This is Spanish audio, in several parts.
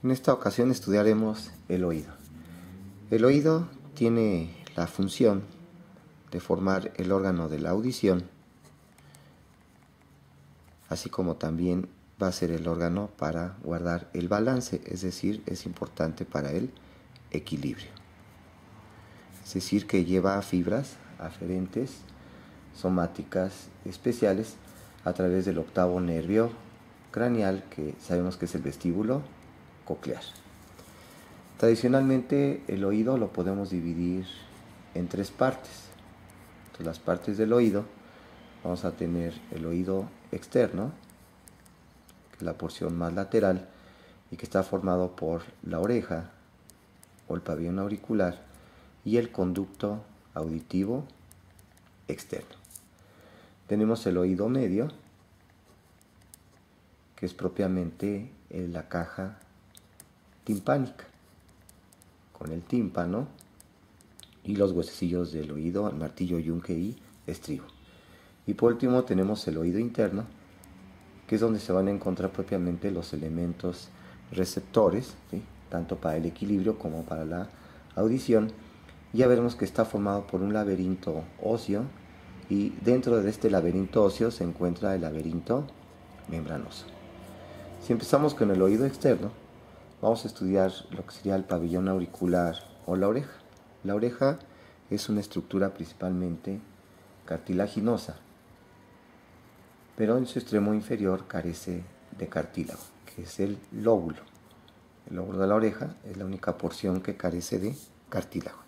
En esta ocasión estudiaremos el oído. El oído tiene la función de formar el órgano de la audición, así como también va a ser el órgano para guardar el balance, es decir, es importante para el equilibrio. Es decir, que lleva fibras aferentes, somáticas especiales a través del octavo nervio craneal, que sabemos que es el vestíbulo coclear. Tradicionalmente el oído lo podemos dividir en tres partes. Entonces, las partes del oído, vamos a tener el oído externo, que es la porción más lateral y que está formado por la oreja o el pabellón auricular y el conducto auditivo externo. Tenemos el oído medio, que es propiamente la caja timpánica, con el tímpano y los huesecillos del oído, el martillo, yunque y estribo. Y por último tenemos el oído interno, que es donde se van a encontrar propiamente los elementos receptores, ¿sí?, tanto para el equilibrio como para la audición. Ya veremos que está formado por un laberinto óseo, y dentro de este laberinto óseo se encuentra el laberinto membranoso. Si empezamos con el oído externo, vamos a estudiar lo que sería el pabellón auricular o la oreja. La oreja es una estructura principalmente cartilaginosa, pero en su extremo inferior carece de cartílago, que es el lóbulo. El lóbulo de la oreja es la única porción que carece de cartílago.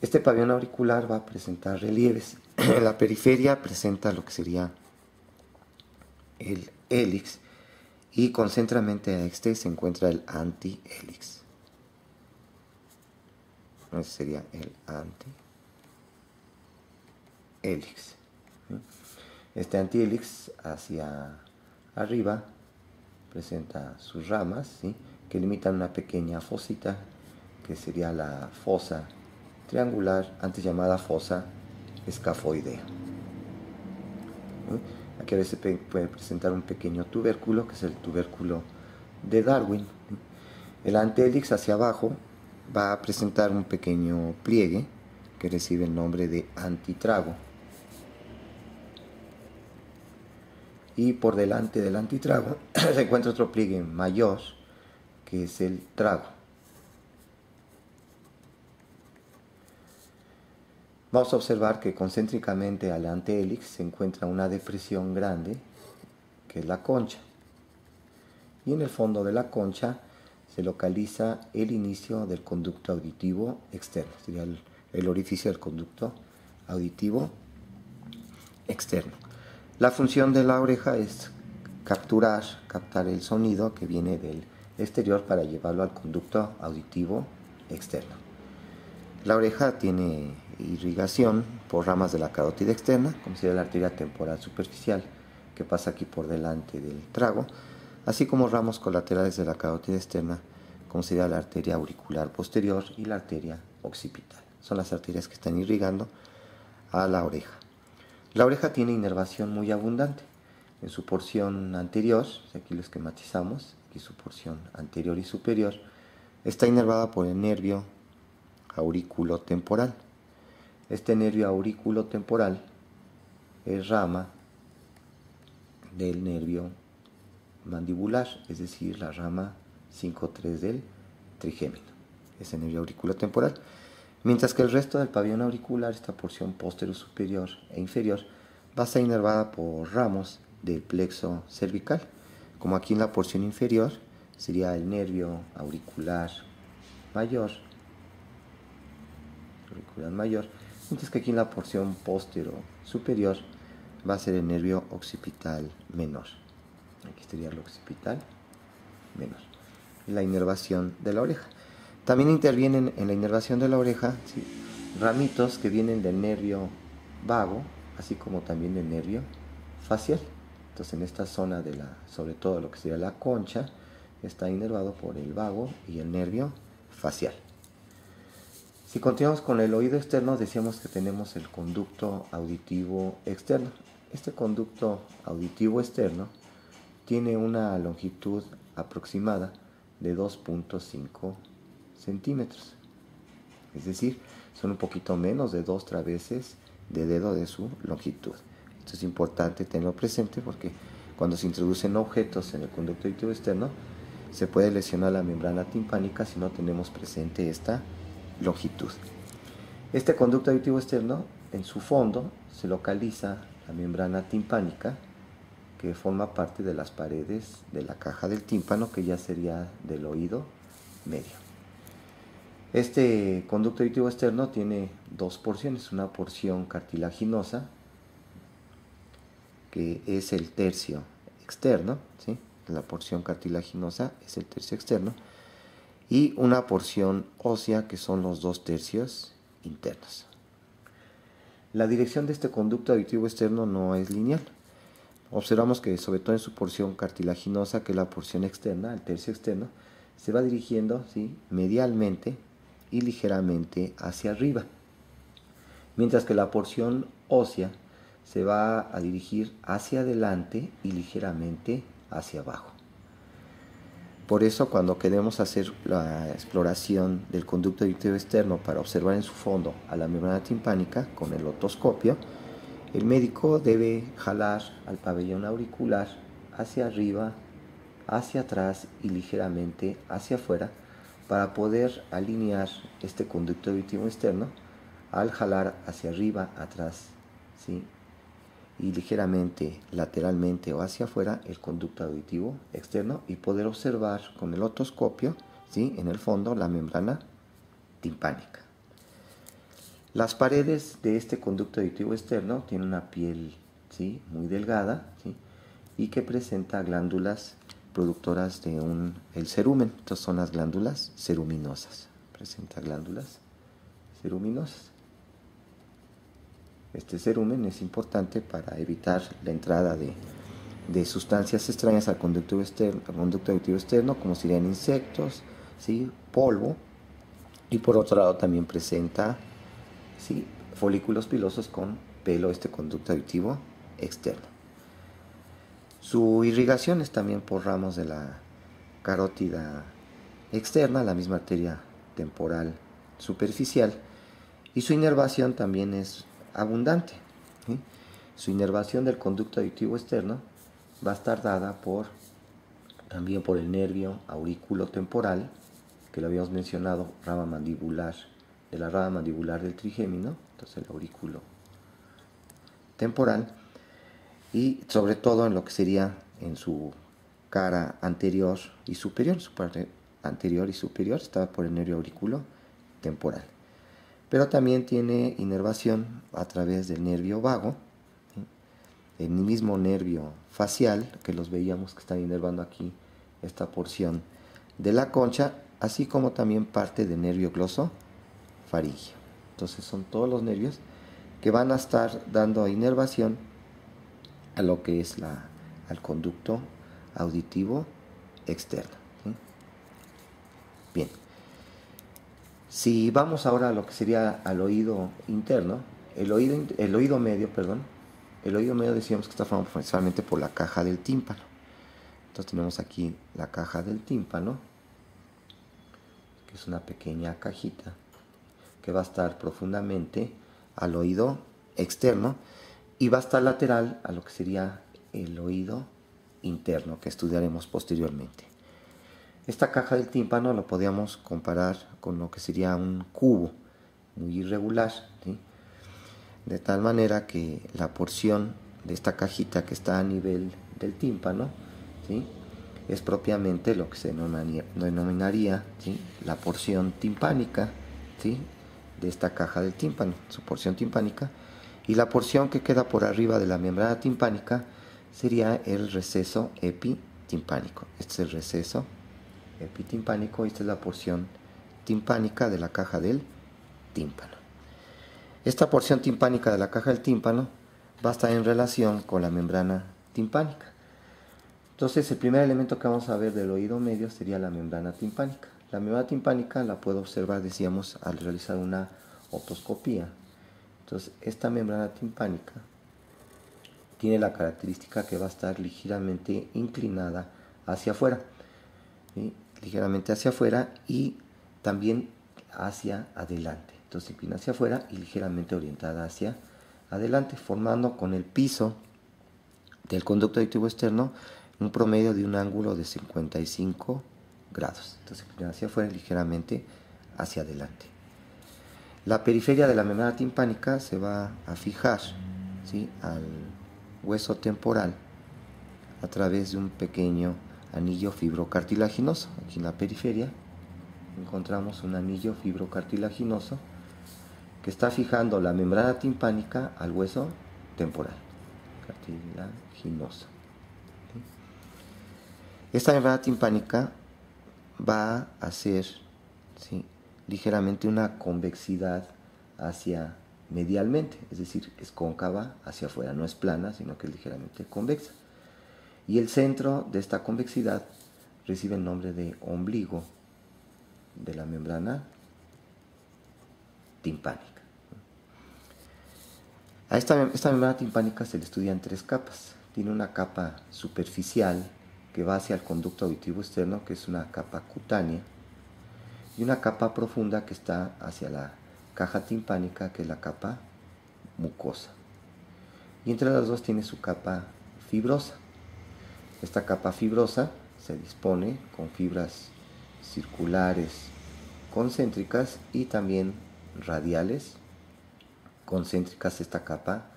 Este pabellón auricular va a presentar relieves. En la periferia presenta lo que sería el hélix, y concentramente a este se encuentra el antihélix. Ese sería el antihélix. Este antihélix hacia arriba presenta sus ramas, ¿sí?, que limitan una pequeña fosita, que sería la fosa triangular, antes llamada fosa escafoidea. Aquí a veces puede presentar un pequeño tubérculo, que es el tubérculo de Darwin. El antihélix hacia abajo va a presentar un pequeño pliegue que recibe el nombre de antitrago. Y por delante del antitrago se encuentra otro pliegue mayor, que es el trago. Vamos a observar que concéntricamente al antihélix se encuentra una depresión grande, que es la concha. Y en el fondo de la concha se localiza el inicio del conducto auditivo externo, sería el orificio del conducto auditivo externo. La función de la oreja es captar el sonido que viene del exterior para llevarlo al conducto auditivo externo. La oreja tiene irrigación por ramas de la carótida externa, como sería la arteria temporal superficial, que pasa aquí por delante del trago, así como ramos colaterales de la carótida externa, como sería la arteria auricular posterior y la arteria occipital. Son las arterias que están irrigando a la oreja. La oreja tiene inervación muy abundante. En su porción anterior, aquí lo esquematizamos, aquí su porción anterior y superior, está inervada por el nervio auriculotemporal. Este nervio auriculotemporal es rama del nervio mandibular, es decir, la rama 5-3 del trigémino, ese nervio auriculotemporal. Mientras que el resto del pabellón auricular, esta porción posterior, superior e inferior, va a estar inervada por ramos del plexo cervical, como aquí en la porción inferior sería el nervio auricular mayor, mientras que aquí en la porción posterior superior va a ser el nervio occipital menor. Aquí estaría el occipital menor. La inervación de la oreja. También intervienen en la inervación de la oreja, ¿sí?, ramitos que vienen del nervio vago, así como también del nervio facial. Entonces, en esta zona sobre todo lo que sería la concha, está inervado por el vago y el nervio facial. Si continuamos con el oído externo, decíamos que tenemos el conducto auditivo externo. Este conducto auditivo externo tiene una longitud aproximada de 2.5 centímetros. Es decir, son un poquito menos de 2 veces de dedo de su longitud. Esto es importante tenerlo presente porque cuando se introducen objetos en el conducto auditivo externo, se puede lesionar la membrana timpánica si no tenemos presente esta longitud. Este conducto auditivo externo, en su fondo, se localiza la membrana timpánica, que forma parte de las paredes de la caja del tímpano, que ya sería del oído medio. Este conducto auditivo externo tiene dos porciones, una porción cartilaginosa, que es el tercio externo, ¿sí? La porción cartilaginosa es el tercio externo, y una porción ósea, que son los 2 tercios internos. La dirección de este conducto auditivo externo no es lineal. Observamos que, sobre todo en su porción cartilaginosa, que es la porción externa, el tercio externo, se va dirigiendo, ¿sí?, medialmente y ligeramente hacia arriba, mientras que la porción ósea se va a dirigir hacia adelante y ligeramente hacia abajo. Por eso, cuando queremos hacer la exploración del conducto auditivo externo para observar en su fondo a la membrana timpánica con el otoscopio, el médico debe jalar al pabellón auricular hacia arriba, hacia atrás y ligeramente hacia afuera para poder alinear este conducto auditivo externo al jalar hacia arriba, atrás, ¿sí?, y ligeramente lateralmente o hacia afuera el conducto auditivo externo, y poder observar con el otoscopio, ¿sí?, en el fondo la membrana timpánica. Las paredes de este conducto auditivo externo tienen una piel, ¿sí?, muy delgada, ¿sí?, y que presenta glándulas productoras de el cerumen. Estas son las glándulas ceruminosas. Presenta glándulas ceruminosas. Este cerumen es importante para evitar la entrada de sustancias extrañas al conducto auditivo externo, como serían insectos, ¿sí?, polvo, y por otro lado también presenta, ¿sí?, folículos pilosos con pelo, este conducto auditivo externo. Su irrigación es también por ramos de la carótida externa, la misma arteria temporal superficial, y su inervación también es abundante, ¿sí? Su inervación del conducto auditivo externo va a estar dada también por el nervio aurículo temporal, que lo habíamos mencionado, rama mandibular, de la rama mandibular del trigémino, entonces el aurículo temporal, y sobre todo en lo que sería en su cara anterior y superior, su parte anterior y superior está por el nervio aurículo temporal. Pero también tiene inervación a través del nervio vago, ¿sí?, el mismo nervio facial, que los veíamos que están inervando aquí esta porción de la concha, así como también parte del nervio glosofaríngeo. Entonces son todos los nervios que van a estar dando inervación a lo que es al conducto auditivo externo, ¿sí? Bien. Si vamos ahora a lo que sería al oído interno, el oído medio decíamos que está formado principalmente por la caja del tímpano. Entonces tenemos aquí la caja del tímpano, que es una pequeña cajita que va a estar profundamente al oído externo y va a estar lateral a lo que sería el oído interno, que estudiaremos posteriormente. Esta caja del tímpano lo podríamos comparar con lo que sería un cubo muy irregular, ¿sí?, de tal manera que la porción de esta cajita que está a nivel del tímpano, ¿sí?, es propiamente lo que se denominaría, ¿sí?, la porción timpánica, ¿sí?, de esta caja del tímpano, su porción timpánica, y la porción que queda por arriba de la membrana timpánica sería el receso epitimpánico. Este es el receso epitimpánico y esta es la porción timpánica de la caja del tímpano. Esta porción timpánica de la caja del tímpano va a estar en relación con la membrana timpánica. Entonces, el primer elemento que vamos a ver del oído medio sería la membrana timpánica. La membrana timpánica la puedo observar, decíamos, al realizar una otoscopía. Entonces, esta membrana timpánica tiene la característica que va a estar ligeramente inclinada hacia afuera, ¿sí? ligeramente hacia afuera y también hacia adelante. Entonces se inclina hacia afuera y ligeramente orientada hacia adelante, formando con el piso del conducto auditivo externo un promedio de un ángulo de 55 grados. Entonces se inclina hacia afuera y ligeramente hacia adelante. La periferia de la membrana timpánica se va a fijar, ¿sí?, al hueso temporal a través de un pequeño anillo fibrocartilaginoso. Aquí en la periferia encontramos un anillo fibrocartilaginoso que está fijando la membrana timpánica al hueso temporal cartilaginoso. Esta membrana timpánica va a hacer, ¿sí?, ligeramente una convexidad hacia medialmente, es decir, es cóncava hacia afuera, no es plana, sino que es ligeramente convexa. Y el centro de esta convexidad recibe el nombre de ombligo de la membrana timpánica. A esta membrana timpánica se le estudia en 3 capas. Tiene una capa superficial que va hacia el conducto auditivo externo, que es una capa cutánea, y una capa profunda que está hacia la caja timpánica, que es la capa mucosa. Y entre las dos tiene su capa fibrosa. Esta capa fibrosa se dispone con fibras circulares concéntricas y también radiales concéntricas, esta capa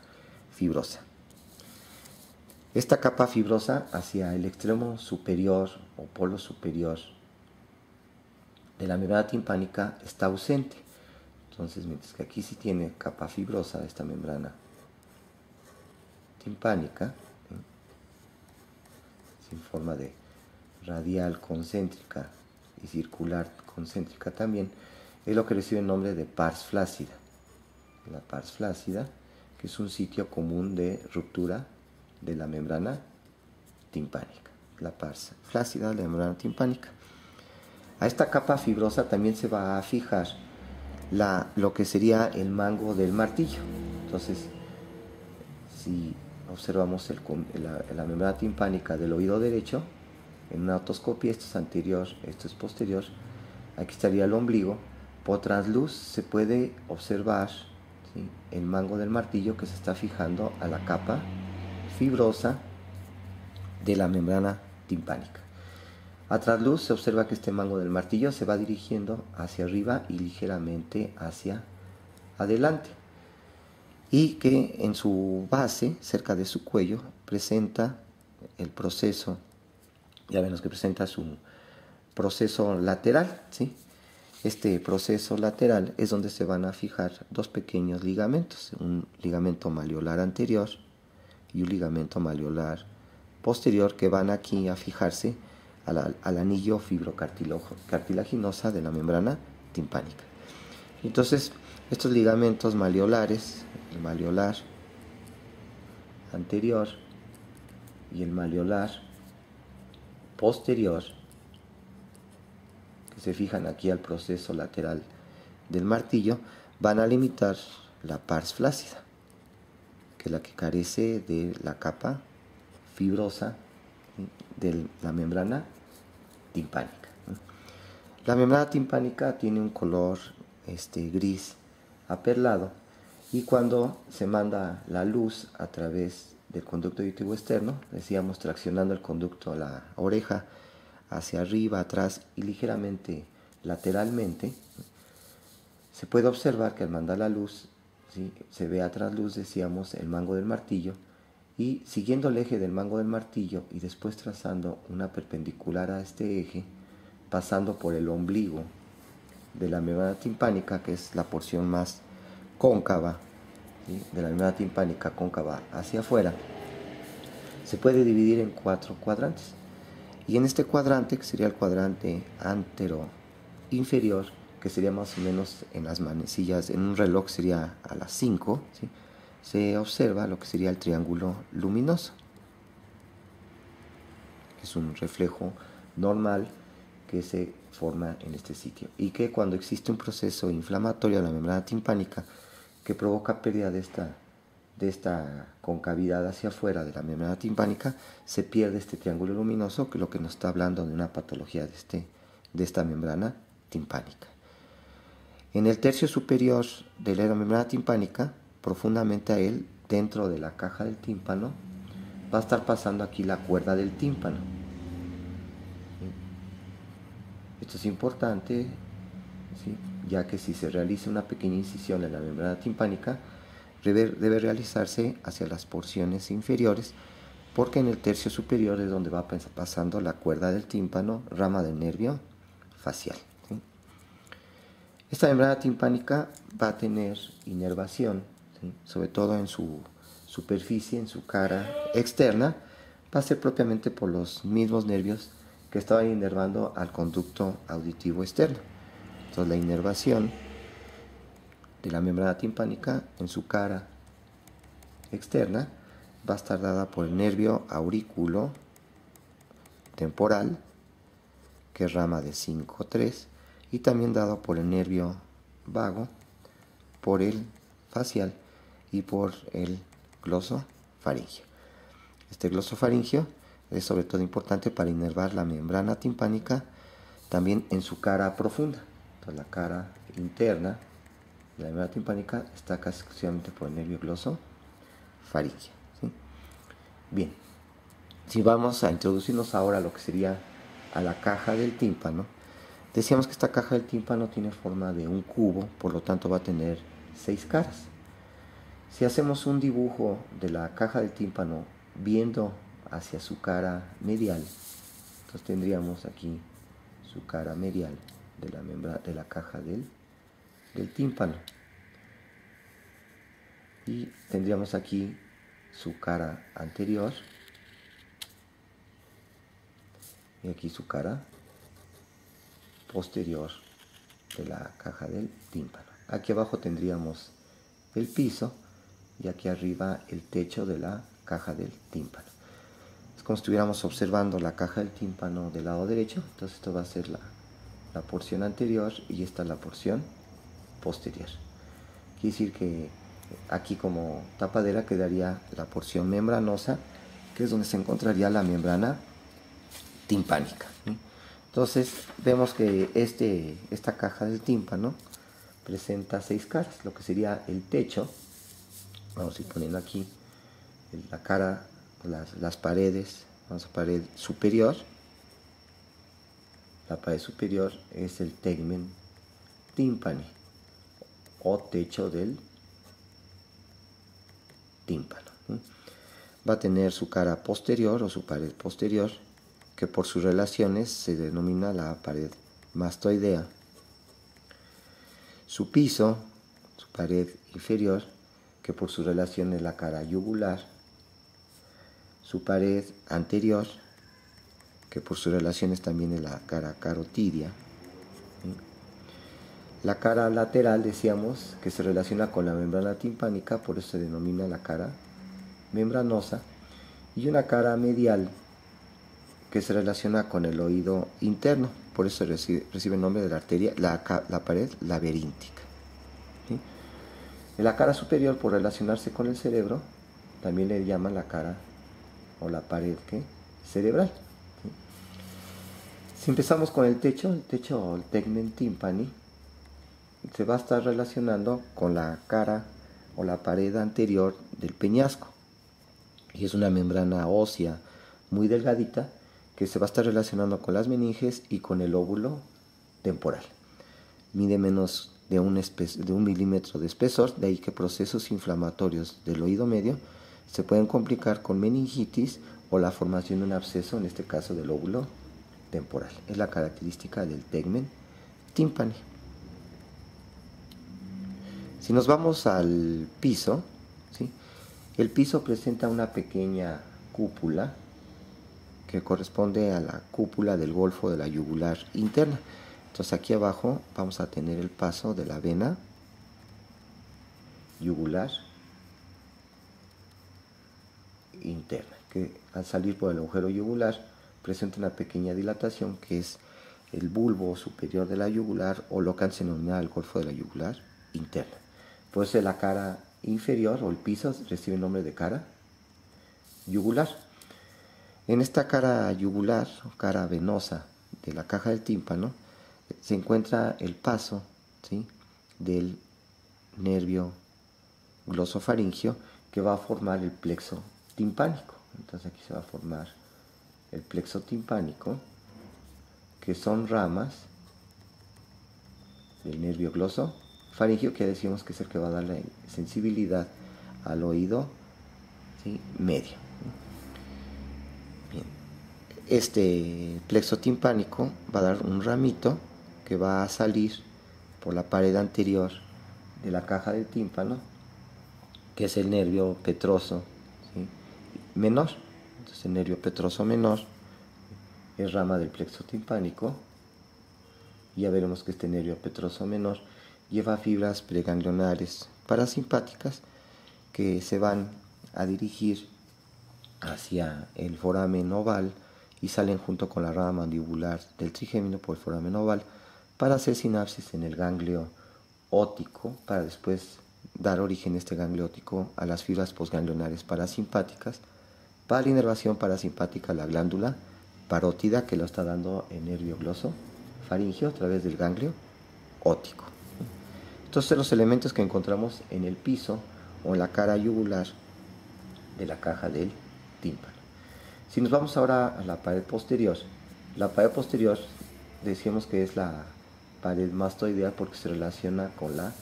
fibrosa. Esta capa fibrosa hacia el extremo superior o polo superior de la membrana timpánica está ausente. Entonces, mientras que aquí sí tiene capa fibrosa esta membrana timpánica, en forma de radial concéntrica y circular concéntrica también, es lo que recibe el nombre de pars flácida. La pars flácida, que es un sitio común de ruptura de la membrana timpánica. La pars flácida de la membrana timpánica. A esta capa fibrosa también se va a fijar lo que sería el mango del martillo. Entonces, si observamos la membrana timpánica del oído derecho, en una otoscopia, esto es anterior, esto es posterior, aquí estaría el ombligo. Por transluz se puede observar, ¿sí?, el mango del martillo que se está fijando a la capa fibrosa de la membrana timpánica. A trasluz se observa que este mango del martillo se va dirigiendo hacia arriba y ligeramente hacia adelante, y que en su base, cerca de su cuello, presenta el proceso, ya vemos que presenta su proceso lateral, ¿sí? Este proceso lateral es donde se van a fijar 2 pequeños ligamentos, un ligamento malleolar anterior y un ligamento malleolar posterior, que van aquí a fijarse al anillo fibrocartilaginosa de la membrana timpánica. Entonces, estos ligamentos malleolares, el malleolar anterior y el malleolar posterior, que se fijan aquí al proceso lateral del martillo, van a limitar la pars flácida, que es la que carece de la capa fibrosa de la membrana timpánica. La membrana timpánica tiene un color gris aperlado, y cuando se manda la luz a través del conducto auditivo externo, decíamos traccionando el conducto a la oreja hacia arriba, atrás y ligeramente lateralmente, se puede observar que al mandar la luz, ¿sí?, se ve a trasluz, decíamos, el mango del martillo, y siguiendo el eje del mango del martillo y después trazando una perpendicular a este eje, pasando por el ombligo de la membrana timpánica, que es la porción más cóncava, ¿sí?, de la membrana timpánica cóncava hacia afuera, se puede dividir en 4 cuadrantes. Y en este cuadrante, que sería el cuadrante antero inferior, que sería más o menos en las manecillas, en un reloj sería a las 5, ¿sí?, se observa lo que sería el triángulo luminoso, que es un reflejo normal que se forma en este sitio, y que cuando existe un proceso inflamatorio de la membrana timpánica que provoca pérdida de esta concavidad hacia afuera de la membrana timpánica, se pierde este triángulo luminoso, que es lo que nos está hablando de una patología de este de esta membrana timpánica. En el tercio superior de la membrana timpánica, profundamente a él, dentro de la caja del tímpano, va a estar pasando aquí la cuerda del tímpano. Esto es importante, ¿sí?, ya que si se realiza una pequeña incisión en la membrana timpánica, debe realizarse hacia las porciones inferiores, porque en el tercio superior es donde va pasando la cuerda del tímpano, rama del nervio facial, ¿sí? Esta membrana timpánica va a tener inervación, ¿sí?, sobre todo en su superficie, en su cara externa, va a ser propiamente por los mismos nervios que estaban inervando al conducto auditivo externo. Entonces la inervación de la membrana timpánica en su cara externa va a estar dada por el nervio aurículo temporal, que es rama de 5-3, y también dado por el nervio vago, por el facial y por el glosofaringio. Este glosofaringio es sobre todo importante para inervar la membrana timpánica también en su cara profunda. Entonces la cara interna de la membrana timpánica está casi exclusivamente por el nervio glosofaringio, ¿sí? Bien, si vamos a introducirnos ahora a lo que sería a la caja del tímpano, decíamos que esta caja del tímpano tiene forma de un cubo, por lo tanto va a tener 6 caras. Si hacemos un dibujo de la caja del tímpano viendo hacia su cara medial, entonces tendríamos aquí su cara medial de la caja del tímpano, y tendríamos aquí su cara anterior y aquí su cara posterior de la caja del tímpano. Aquí abajo tendríamos el piso y aquí arriba el techo de la caja del tímpano. Es como si estuviéramos observando la caja del tímpano del lado derecho. Entonces esto va a ser la porción anterior y esta es la porción posterior. Quiere decir que aquí como tapadera quedaría la porción membranosa, que es donde se encontraría la membrana timpánica, ¿sí? Entonces vemos que esta caja del tímpano presenta 6 caras, lo que sería el techo. Vamos a ir poniendo aquí la cara, las paredes. Vamos a pared superior. La pared superior es el tegmen tímpani o techo del tímpano, ¿sí? Va a tener su cara posterior o su pared posterior, que por sus relaciones se denomina la pared mastoidea. Su piso, su pared inferior, que por su relación es la cara yugular. Su pared anterior, que por sus relaciones también es la cara carotidia, ¿sí? La cara lateral, decíamos, que se relaciona con la membrana timpánica, por eso se denomina la cara membranosa. Y una cara medial, que se relaciona con el oído interno, por eso recibe el nombre de la arteria, la pared laberíntica, ¿sí? En la cara superior, por relacionarse con el cerebro, también le llaman la cara o la pared cerebral, ¿sí? Si empezamos con el techo o el tegmen tímpani, se va a estar relacionando con la cara o la pared anterior del peñasco, y es una membrana ósea muy delgadita que se va a estar relacionando con las meninges y con el lóbulo temporal. Mide menos de un milímetro de espesor, de ahí que procesos inflamatorios del oído medio se pueden complicar con meningitis o la formación de un absceso, en este caso del lóbulo temporal. Es la característica del tegmen tímpani. Si nos vamos al piso, ¿sí?, el piso presenta una pequeña cúpula que corresponde a la cúpula del golfo de la yugular interna. Entonces aquí abajo vamos a tener el paso de la vena yugular interna, que al salir por el agujero yugular presenta una pequeña dilatación, que es el bulbo superior de la yugular, o lo que se denomina el golfo de la yugular interna. Por eso la cara inferior o el piso recibe el nombre de cara yugular. En esta cara yugular o cara venosa de la caja del tímpano se encuentra el paso, ¿sí?, del nervio glosofaringio que va a formar el plexo timpánico. Entonces aquí se va a formar el plexo timpánico, que son ramas del nervio glosofaringio, que decimos que es el que va a dar la sensibilidad al oído, ¿sí?, medio. Bien. Este plexo timpánico va a dar un ramito que va a salir por la pared anterior de la caja del tímpano, que es el nervio petroso, ¿sí?, menor. Entonces el nervio petroso menor es rama del plexo timpánico. Ya veremos que este nervio petroso menor lleva fibras preganglionares parasimpáticas que se van a dirigir hacia el foramen oval y salen junto con la rama mandibular del trigémino por el foramen oval para hacer sinapsis en el ganglio óptico, para después dar origen a este ganglio óptico a las fibras postganglionares parasimpáticas, para la inervación parasimpática a la glándula parótida, que lo está dando el nervio glosofaringio a través del ganglio óptico. Entonces, los elementos que encontramos en el piso o en la cara yugular de la caja del tímpano. Si nos vamos ahora a la pared posterior decíamos que es la pared mastoidea porque se relaciona con la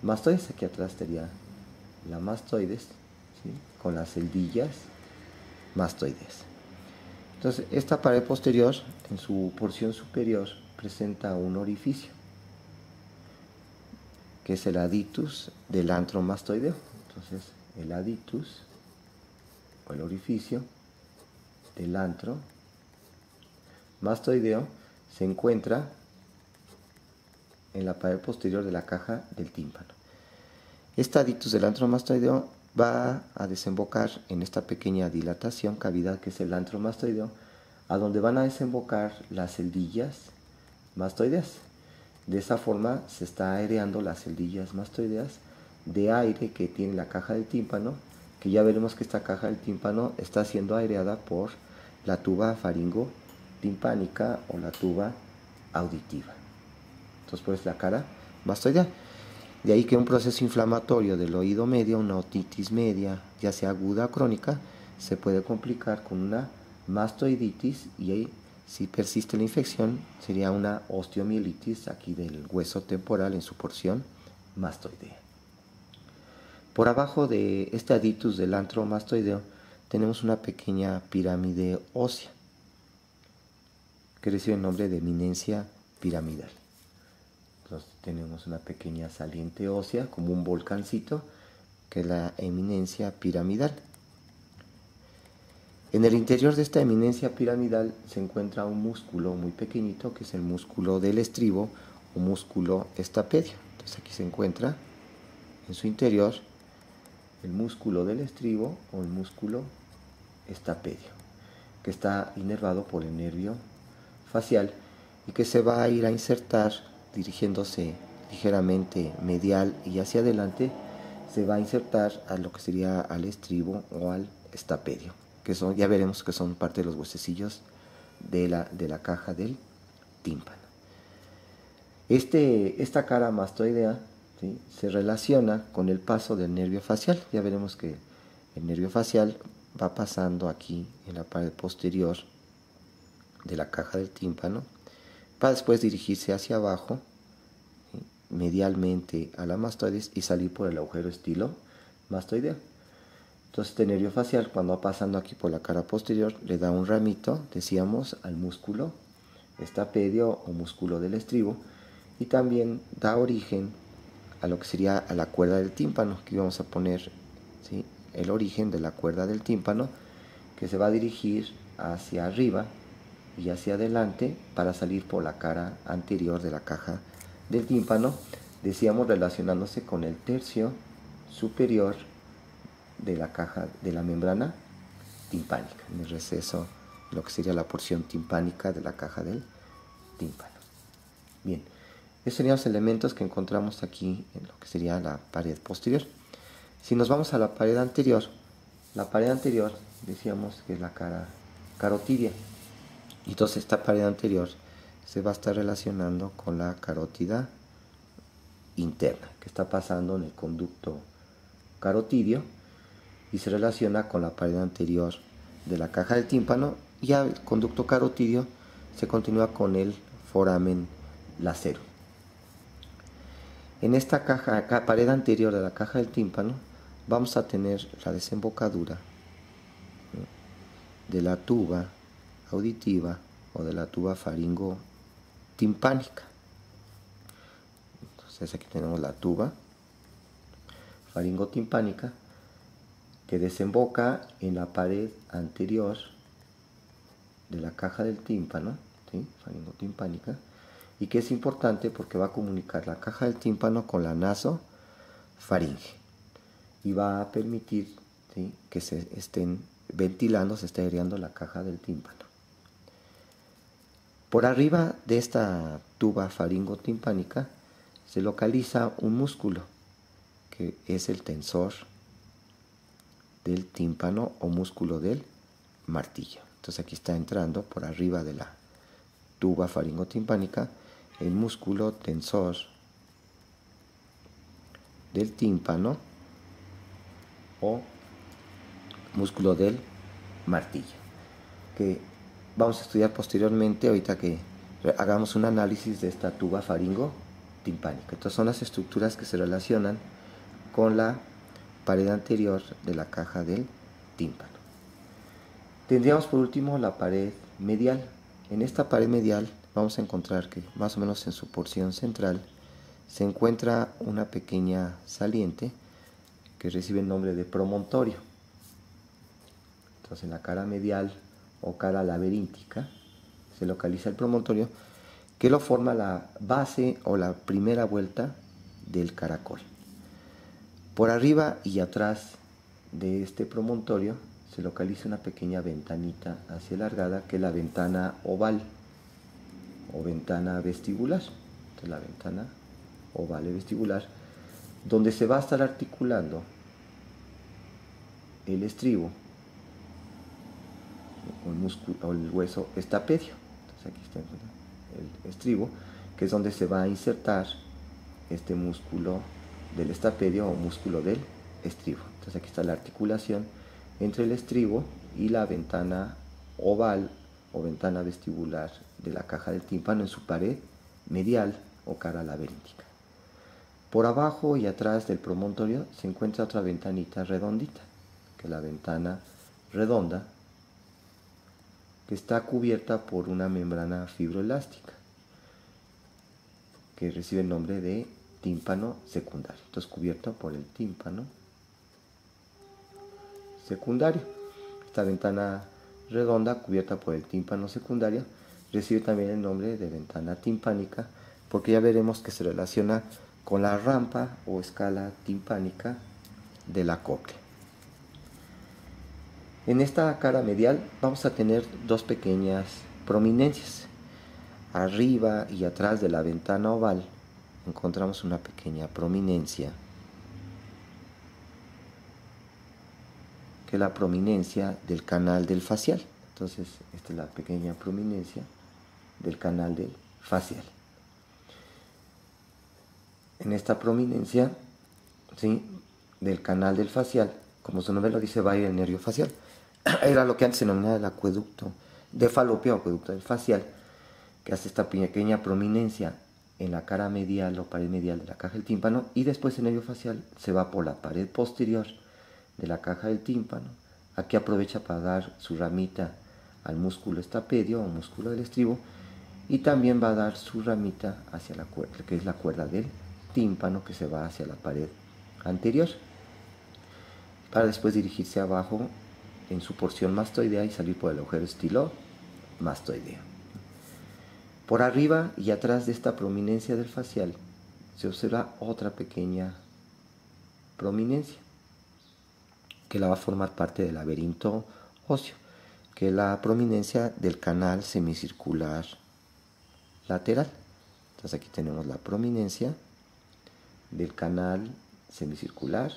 mastoides. Aquí atrás estaría la mastoides, ¿sí?, con las celdillas mastoides. Entonces, esta pared posterior, en su porción superior, presenta un orificio, que es el aditus del antro mastoideo. Entonces, el aditus, o el orificio del antro mastoideo, se encuentra en la pared posterior de la caja del tímpano. Este aditus del antro mastoideo va a desembocar en esta pequeña dilatación, cavidad, que es el antro mastoideo, a donde van a desembocar las celdillas mastoideas. De esa forma se está aireando las celdillas mastoideas de aire que tiene la caja del tímpano, que ya veremos que esta caja del tímpano está siendo aireada por la tuba faringo-timpánica o la tuba auditiva. Entonces, pues la cara mastoidea. De ahí que un proceso inflamatorio del oído medio, una otitis media, ya sea aguda o crónica, se puede complicar con una mastoiditis, y ahí, si persiste la infección, sería una osteomielitis aquí del hueso temporal en su porción mastoidea. Por abajo de este aditus del antro mastoideo tenemos una pequeña pirámide ósea que recibe el nombre de eminencia piramidal. Entonces tenemos una pequeña saliente ósea como un volcancito, que es la eminencia piramidal. En el interior de esta eminencia piramidal se encuentra un músculo muy pequeñito, que es el músculo del estribo o músculo estapedio. Entonces aquí se encuentra en su interior el músculo del estribo o el músculo estapedio, que está inervado por el nervio facial y que se va a ir a insertar dirigiéndose ligeramente medial y hacia adelante. Se va a insertar a lo que sería al estribo o al estapedio, que son, ya veremos que son parte de los huesecillos de la caja del tímpano. Esta cara mastoidea, ¿sí?, se relaciona con el paso del nervio facial. Ya veremos que el nervio facial va pasando aquí en la pared posterior de la caja del tímpano para después dirigirse hacia abajo, ¿sí?, medialmente a la mastoides y salir por el agujero estilo mastoideo. Entonces este nervio facial, cuando va pasando aquí por la cara posterior, le da un ramito, decíamos, al músculo estapedio o músculo del estribo, y también da origen a lo que sería a la cuerda del tímpano. Aquí vamos a poner, ¿sí?, el origen de la cuerda del tímpano, que se va a dirigir hacia arriba y hacia adelante para salir por la cara anterior de la caja del tímpano, decíamos, relacionándose con el tercio superior de la caja de la membrana timpánica, en el receso, lo que sería la porción timpánica de la caja del tímpano. Bien, esos serían los elementos que encontramos aquí en lo que sería la pared posterior. Si nos vamos a la pared anterior decíamos que es la cara carotidia. Y entonces esta pared anterior se va a estar relacionando con la carótida interna, que está pasando en el conducto carotidio y se relaciona con la pared anterior de la caja del tímpano, y el conducto carotidio se continúa con el foramen lacero. En esta pared anterior de la caja del tímpano vamos a tener la desembocadura de la tuba auditiva o de la tuba faringotimpánica. Entonces aquí tenemos la tuba faringotimpánica que desemboca en la pared anterior de la caja del tímpano, ¿sí? Faringotimpánica, y que es importante porque va a comunicar la caja del tímpano con la nasofaringe y va a permitir, ¿sí?, que se estén ventilando, se esté aireando la caja del tímpano. Por arriba de esta tuba faringotimpánica se localiza un músculo que es el tensor del tímpano o músculo del martillo. Entonces aquí está entrando por arriba de la tuba faringotimpánica el músculo tensor del tímpano o músculo del martillo, que vamos a estudiar posteriormente ahorita que hagamos un análisis de esta tuba faringotimpánica. Entonces son las estructuras que se relacionan con la pared anterior de la caja del tímpano. Tendríamos por último la pared medial. En esta pared medial vamos a encontrar que más o menos en su porción central se encuentra una pequeña saliente que recibe el nombre de promontorio. Entonces en la cara medial o cara laberíntica se localiza el promontorio, que lo forma la base o la primera vuelta del caracol. Por arriba y atrás de este promontorio se localiza una pequeña ventanita así alargada, que es la ventana oval o ventana vestibular. Entonces la ventana oval y vestibular, donde se va a estar articulando el estribo o el hueso estapedio. Entonces aquí está el estribo, que es donde se va a insertar este músculo del estapedio o músculo del estribo. Entonces aquí está la articulación entre el estribo y la ventana oval o ventana vestibular de la caja del tímpano en su pared medial o cara laberíntica. Por abajo y atrás del promontorio se encuentra otra ventanita redondita, que es la ventana redonda, que está cubierta por una membrana fibroelástica que recibe el nombre de tímpano secundario. Entonces cubierto por el tímpano secundario. Esta ventana redonda cubierta por el tímpano secundario recibe también el nombre de ventana timpánica, porque ya veremos que se relaciona con la rampa o escala timpánica de la cóclea. En esta cara medial vamos a tener dos pequeñas prominencias. Arriba y atrás de la ventana oval encontramos una pequeña prominencia, que es la prominencia del canal del facial. Entonces esta es la pequeña prominencia del canal del facial. En esta prominencia, ¿sí?, del canal del facial, como su nombre lo dice, va a ir el nervio facial. Era lo que antes se denominaba el acueducto de Falopio, acueducto del facial, que hace esta pequeña prominencia en la cara medial o pared medial de la caja del tímpano, y después el nervio facial se va por la pared posterior de la caja del tímpano. Aquí aprovecha para dar su ramita al músculo estapedio o músculo del estribo, y también va a dar su ramita hacia la cuerda, que es la cuerda del tímpano, que se va hacia la pared anterior, para después dirigirse abajo en su porción mastoidea y salir por el agujero estilomastoideo. Por arriba y atrás de esta prominencia del facial se observa otra pequeña prominencia, que la va a formar parte del laberinto óseo, que es la prominencia del canal semicircular lateral. Entonces aquí tenemos la prominencia del canal semicircular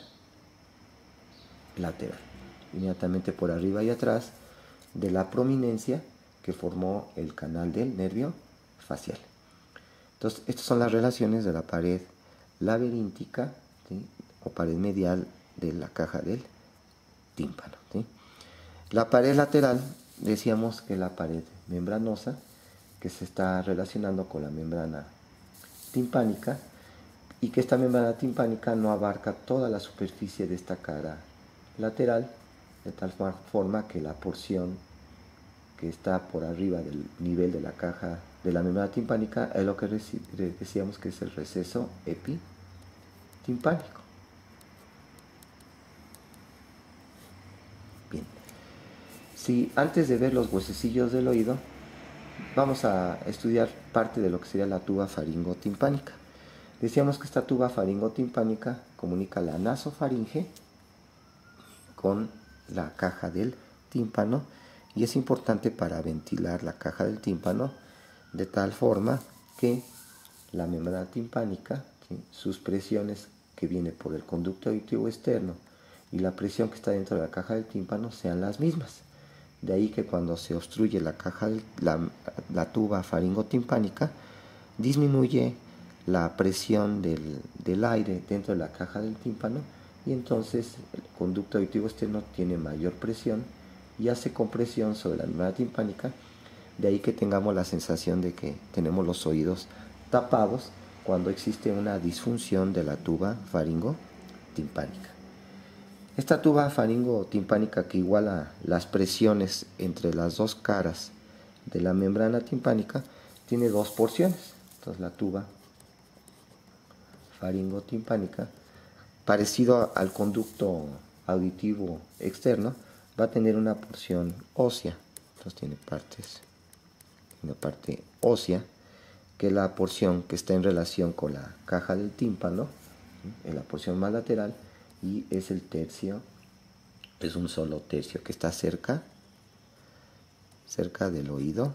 lateral, inmediatamente por arriba y atrás de la prominencia que formó el canal del nervio facial. Entonces, estas son las relaciones de la pared laberíntica, ¿sí?, o pared medial de la caja del tímpano, ¿sí? La pared lateral, decíamos que la pared membranosa, que se está relacionando con la membrana timpánica, y que esta membrana timpánica no abarca toda la superficie de esta cara lateral, de tal forma que la porción que está por arriba del nivel de la caja de la membrana timpánica es lo que decíamos que es el receso epitimpánico. Bien, si antes de ver los huesecillos del oído, vamos a estudiar parte de lo que sería la tuba faringotimpánica. Decíamos que esta tuba faringotimpánica comunica la nasofaringe con la caja del tímpano, y es importante para ventilar la caja del tímpano de tal forma que la membrana timpánica, ¿sí?, sus presiones que viene por el conducto auditivo externo y la presión que está dentro de la caja del tímpano sean las mismas. De ahí que cuando se obstruye la tuba faringotimpánica, disminuye la presión del aire dentro de la caja del tímpano, y entonces el conducto auditivo externo tiene mayor presión y hace compresión sobre la membrana timpánica. De ahí que tengamos la sensación de que tenemos los oídos tapados cuando existe una disfunción de la tuba faringotimpánica. Esta tuba faringotimpánica, que iguala las presiones entre las dos caras de la membrana timpánica, tiene dos porciones. Entonces la tuba faringotimpánica, parecido al conducto auditivo externo, va a tener una porción ósea. Entonces tiene una parte ósea, que es la porción que está en relación con la caja del tímpano, en la porción más lateral, y es el tercio, es un solo tercio que está cerca del oído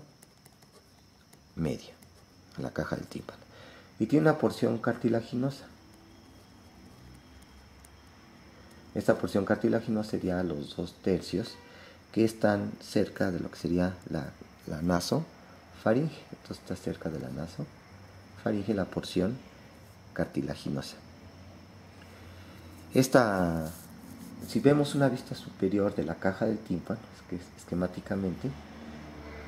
medio, a la caja del tímpano, y tiene una porción cartilaginosa. Esta porción cartilaginosa sería los dos tercios que están cerca de lo que sería la nasofaringe. Entonces está cerca de la nasofaringe la porción cartilaginosa. Si vemos una vista superior de la caja del tímpano, esquemáticamente,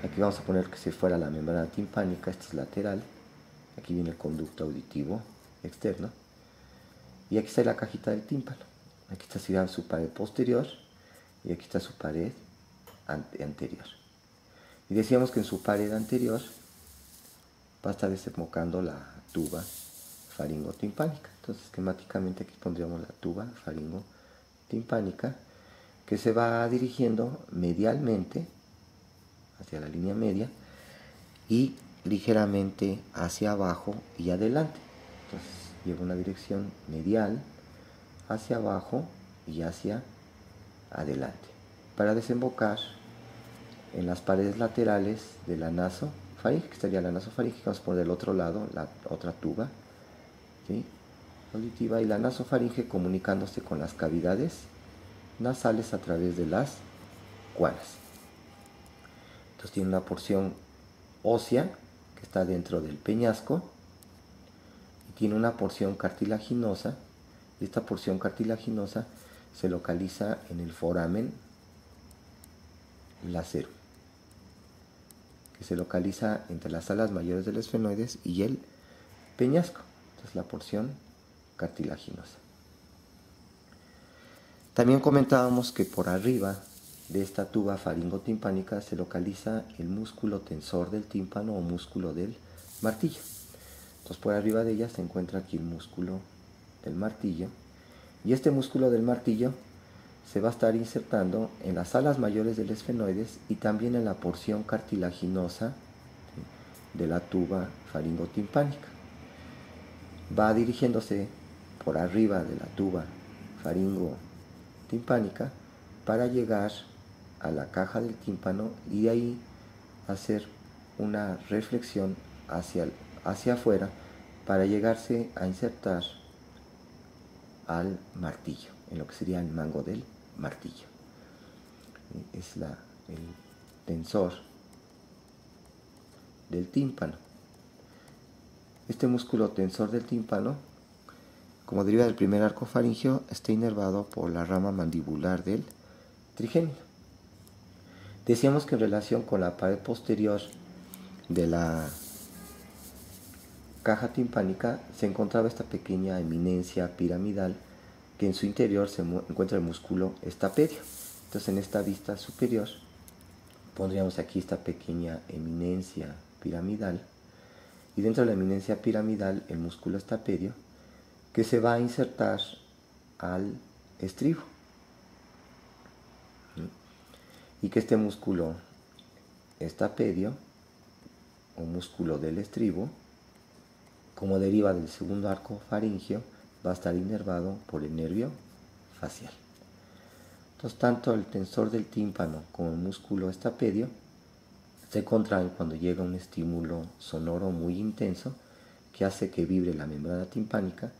aquí vamos a poner que si fuera la membrana timpánica, esta es lateral, aquí viene el conducto auditivo externo, y aquí está la cajita del tímpano. Aquí está su pared posterior y aquí está su pared anterior. Y decíamos que en su pared anterior va a estar desembocando la tuba faringotimpánica. Entonces, esquemáticamente aquí pondríamos la tuba faringotimpánica, que se va dirigiendo medialmente hacia la línea media y ligeramente hacia abajo y adelante. Entonces lleva una dirección medial hacia abajo y hacia adelante, para desembocar en las paredes laterales de la nasofaringe, que estaría la nasofaringe, vamos a poner del otro lado la otra tuba, ¿sí?, auditiva, y la nasofaringe comunicándose con las cavidades nasales a través de las cuanas. Entonces tiene una porción ósea que está dentro del peñasco y tiene una porción cartilaginosa, y esta porción cartilaginosa se localiza en el foramen lacerum, que se localiza entre las alas mayores del esfenoides y el peñasco. Entonces la porción cartilaginosa. También comentábamos que por arriba de esta tuba faringotimpánica se localiza el músculo tensor del tímpano o músculo del martillo. Entonces por arriba de ella se encuentra aquí el músculo del martillo, y este músculo del martillo se va a estar insertando en las alas mayores del esfenoides y también en la porción cartilaginosa, ¿sí?, de la tuba faringotimpánica. Va dirigiéndose por arriba de la tuba faringotimpánica para llegar a la caja del tímpano y de ahí hacer una reflexión hacia afuera para llegarse a insertar al martillo, en lo que sería el mango del martillo. Es el tensor del tímpano. Este músculo tensor del tímpano, como deriva del primer arco faríngeo, está inervado por la rama mandibular del trigémino. Decíamos que en relación con la pared posterior de la caja timpánica se encontraba esta pequeña eminencia piramidal que en su interior se encuentra el músculo estapedio. Entonces en esta vista superior pondríamos aquí esta pequeña eminencia piramidal y dentro de la eminencia piramidal el músculo estapedio que se va a insertar al estribo y que este músculo estapedio o músculo del estribo, como deriva del segundo arco faríngeo, va a estar inervado por el nervio facial. Entonces, tanto el tensor del tímpano como el músculo estapedio se contraen cuando llega un estímulo sonoro muy intenso que hace que vibre la membrana timpánica.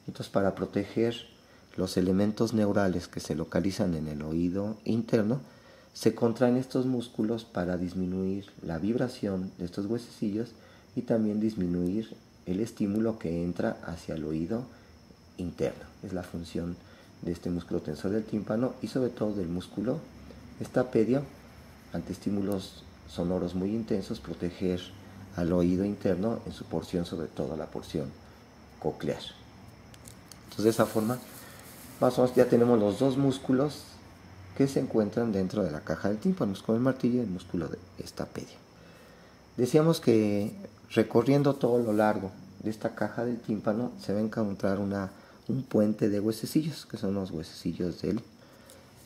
Entonces, para proteger los elementos neurales que se localizan en el oído interno, se contraen estos músculos para disminuir la vibración de estos huesecillos y también disminuir el estímulo que entra hacia el oído interno. Es la función de este músculo tensor del tímpano y sobre todo del músculo estapedio ante estímulos sonoros muy intensos, proteger al oído interno en su porción, sobre todo la porción coclear. Entonces de esa forma más o menos ya tenemos los dos músculos que se encuentran dentro de la caja del tímpano, el músculo del martillo y el músculo de estapedio. Decíamos que recorriendo todo lo largo de esta caja del tímpano se va a encontrar un puente de huesecillos, que son los huesecillos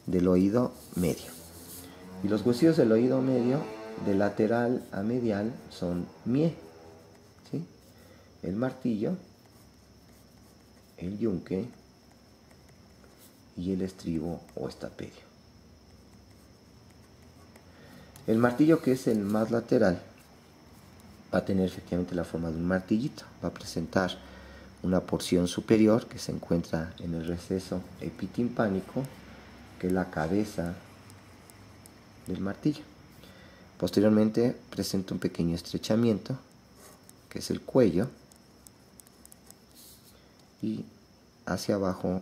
del oído medio. Y los huesecillos del oído medio, de lateral a medial, son mie, ¿sí? El martillo, el yunque y el estribo o estapedio. El martillo, que es el más lateral, va a tener efectivamente la forma de un martillito. Va a presentar una porción superior que se encuentra en el receso epitimpánico, que es la cabeza del martillo. Posteriormente presenta un pequeño estrechamiento, que es el cuello, y hacia abajo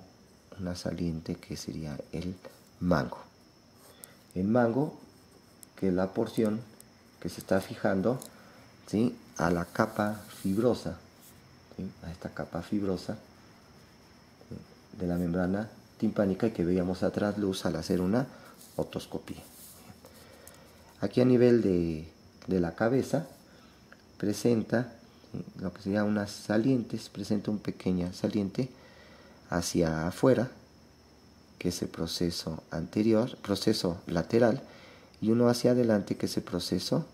una saliente que sería el mango. El mango, que es la porción que se está fijando, ¿sí?, a la capa fibrosa, ¿sí?, a esta capa fibrosa de la membrana timpánica que veíamos a trasluz al hacer una otoscopía. Aquí a nivel de la cabeza presenta lo que sería unas salientes, presenta una pequeña saliente hacia afuera, que es el proceso anterior, proceso lateral, y uno hacia adelante, que es el proceso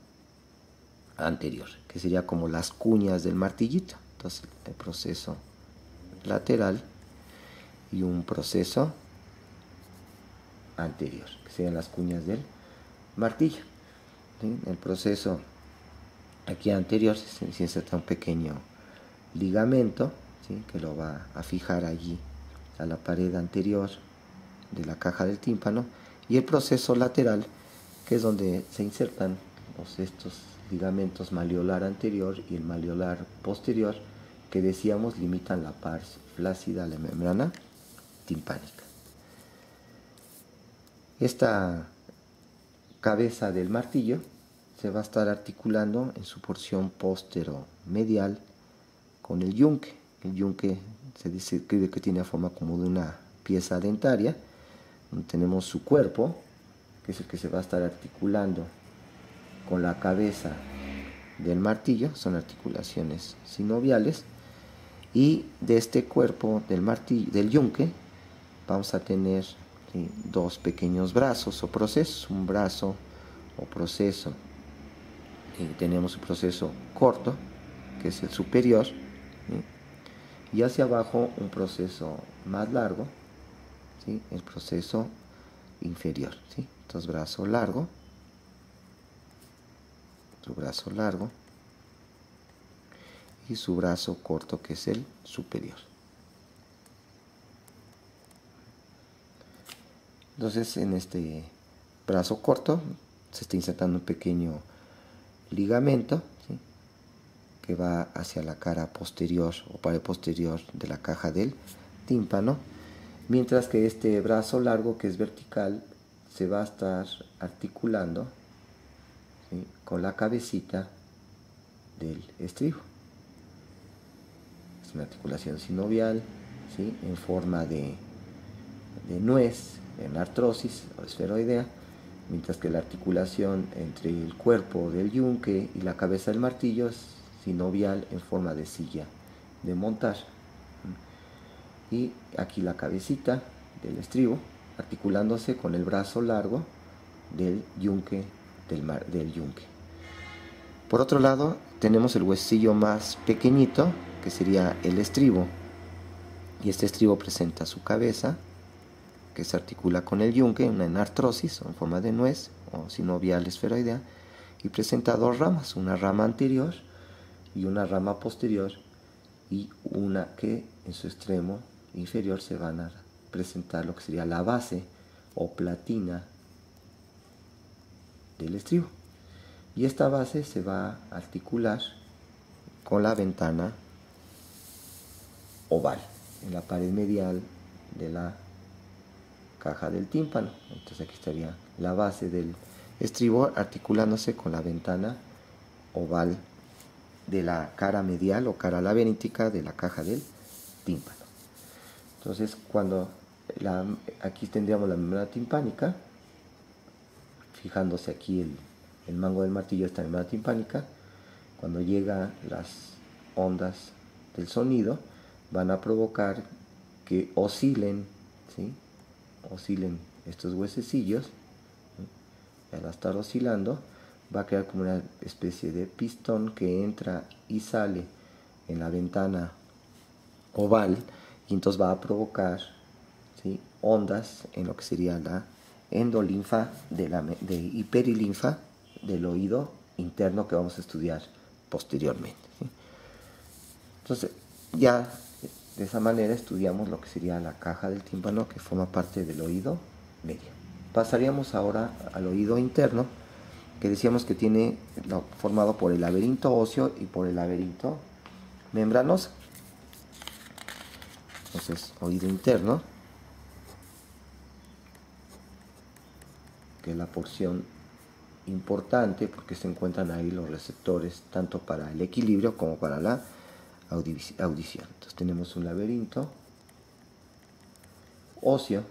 anterior, que sería como las cuñas del martillito. Entonces el proceso lateral y un proceso anterior, que serían las cuñas del martillo, ¿sí? El proceso aquí anterior se inserta un pequeño ligamento, ¿sí?, que lo va a fijar allí a la pared anterior de la caja del tímpano, y el proceso lateral, que es donde se insertan estos ligamentos malleolar anterior y el malleolar posterior, que decíamos limitan la pars flácida a la membrana timpánica. Esta cabeza del martillo se va a estar articulando en su porción postero-medial con el yunque. El yunque se describe que tiene forma como de una pieza dentaria, donde tenemos su cuerpo, que es el que se va a estar articulando con la cabeza del martillo, son articulaciones sinoviales, y de este cuerpo del martillo, del yunque, vamos a tener dos pequeños brazos o procesos, un brazo o proceso. Tenemos un proceso corto, que es el superior, ¿sí?, y hacia abajo un proceso más largo, ¿sí?, el proceso inferior, ¿sí? Entonces brazo largo, su brazo largo y su brazo corto, que es el superior. Entonces en este brazo corto se está insertando un pequeño ligamento, ¿sí?, que va hacia la cara posterior o pared posterior de la caja del tímpano, mientras que este brazo largo, que es vertical, se va a estar articulando, ¿sí?, con la cabecita del estribo. Es una articulación sinovial, ¿sí?, en forma de nuez, en artrosis o esferoidea, mientras que la articulación entre el cuerpo del yunque y la cabeza del martillo es sinovial en forma de silla de montar. Y aquí la cabecita del estribo articulándose con el brazo largo del yunque, del yunque. Por otro lado, tenemos el huesillo más pequeñito, que sería el estribo. Y este estribo presenta su cabeza, que se articula con el yunque, una enartrosis o en forma de nuez o sinovial esferoidea, y presenta dos ramas, una rama anterior y una rama posterior, y una que en su extremo inferior se van a presentar lo que sería la base o platina del estribo. Y esta base se va a articular con la ventana oval en la pared medial de la caja del tímpano. Entonces aquí estaría la base del estribo articulándose con la ventana oval de la cara medial o cara laberíntica de la caja del tímpano. Entonces, cuando aquí tendríamos la membrana timpánica, fijándose aquí el mango del martillo, esta membrana timpánica, cuando llegan las ondas del sonido, van a provocar que oscilen, ¿sí?, oscilen estos huesecillos, ¿sí?, y al estar oscilando va a crear como una especie de pistón que entra y sale en la ventana oval, y entonces va a provocar, ¿sí?, ondas en lo que sería la endolinfa de hiperilinfa del oído interno, que vamos a estudiar posteriormente, ¿sí? Entonces, ya de esa manera estudiamos lo que sería la caja del tímpano, que forma parte del oído medio. Pasaríamos ahora al oído interno, que decíamos que tiene formado por el laberinto óseo y por el laberinto membranoso. Entonces, oído interno, que es la porción importante porque se encuentran ahí los receptores tanto para el equilibrio como para la audición. Entonces tenemos un laberinto óseo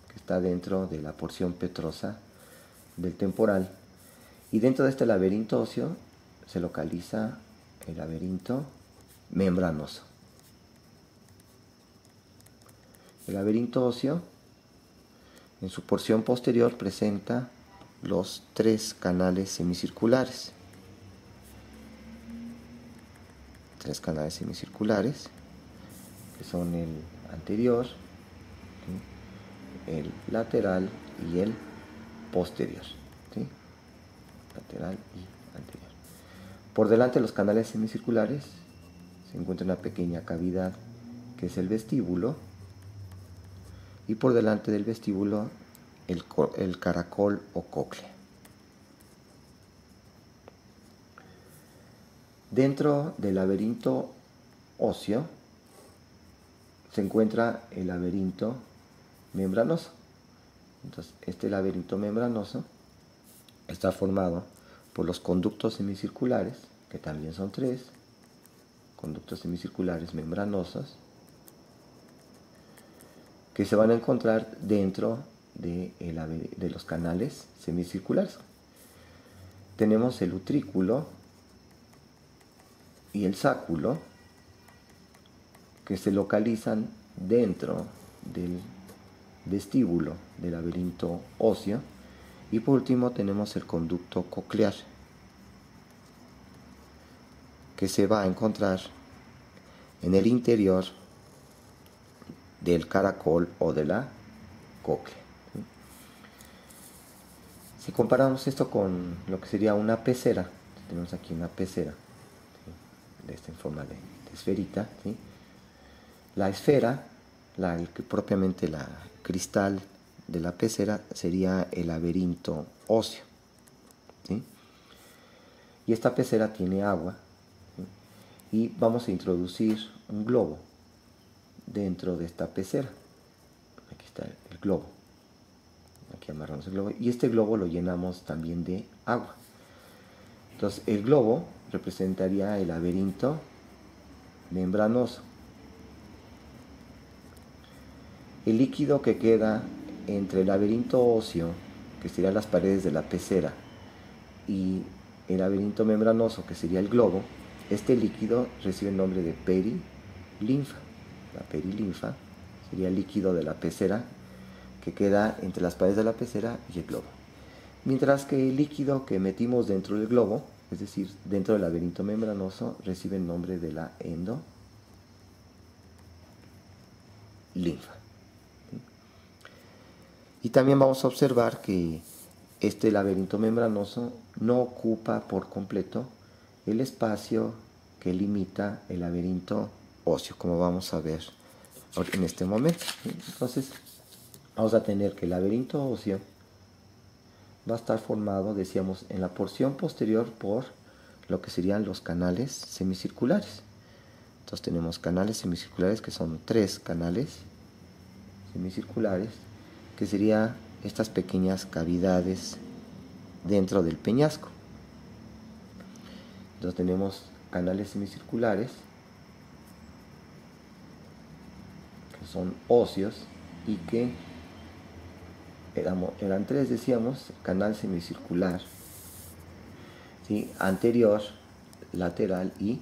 que está dentro de la porción petrosa del temporal, y dentro de este laberinto óseo se localiza el laberinto membranoso. El laberinto óseo en su porción posterior presenta los 3 canales semicirculares. 3 canales semicirculares, que son el anterior, ¿sí?, el lateral y el posterior, ¿sí?, lateral y anterior. Por delante de los canales semicirculares se encuentra una pequeña cavidad que es el vestíbulo, y por delante del vestíbulo el caracol o cóclea. Dentro del laberinto óseo se encuentra el laberinto membranoso. Entonces, este laberinto membranoso está formado por los conductos semicirculares, que también son 3, conductos semicirculares membranosos, que se van a encontrar dentro de los canales semicirculares. Tenemos el utrículo y el sáculo, que se localizan dentro del vestíbulo del laberinto óseo, y por último tenemos el conducto coclear, que se va a encontrar en el interior del caracol o de la cóclea. Si comparamos esto con lo que sería una pecera, tenemos aquí una pecera, ¿sí?, de esta en forma de esferita, ¿sí?, la esfera, propiamente la cristal de la pecera, sería el laberinto óseo, ¿sí?, y esta pecera tiene agua, ¿sí?, y vamos a introducir un globo dentro de esta pecera. Aquí está el globo. Aquí amarramos el globo y este globo lo llenamos también de agua. Entonces el globo representaría el laberinto membranoso. El líquido que queda entre el laberinto óseo, que serían las paredes de la pecera, y el laberinto membranoso, que sería el globo, este líquido recibe el nombre de perilinfa. La perilinfa sería el líquido de la pecera que queda entre las paredes de la pecera y el globo. Mientras que el líquido que metimos dentro del globo, es decir, dentro del laberinto membranoso, recibe el nombre de la endolinfa. Y también vamos a observar que este laberinto membranoso no ocupa por completo el espacio que limita el laberinto óseo, como vamos a ver en este momento. Entonces, vamos a tener que el laberinto óseo va a estar formado, decíamos, en la porción posterior por lo que serían los canales semicirculares. Entonces tenemos canales semicirculares, que son 3 canales semicirculares, que serían estas pequeñas cavidades dentro del peñasco. Entonces tenemos canales semicirculares, que son óseos y que eran 3, decíamos: canal semicircular, ¿sí?, anterior, lateral y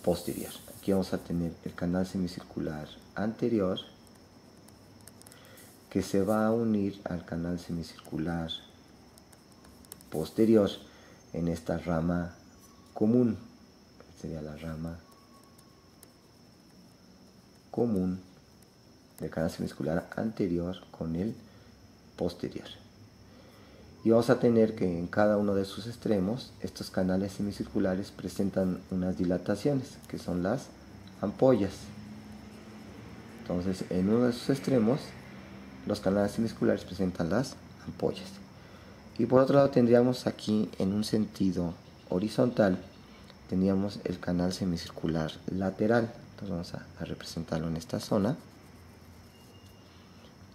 posterior. Aquí vamos a tener el canal semicircular anterior, que se va a unir al canal semicircular posterior en esta rama común. Sería la rama común del canal semicircular anterior con el posterior. Y vamos a tener que en cada uno de sus extremos estos canales semicirculares presentan unas dilataciones, que son las ampollas. Entonces, en uno de sus extremos los canales semicirculares presentan las ampollas. Y por otro lado tendríamos aquí, en un sentido horizontal, tendríamos el canal semicircular lateral. Entonces vamos a representarlo en esta zona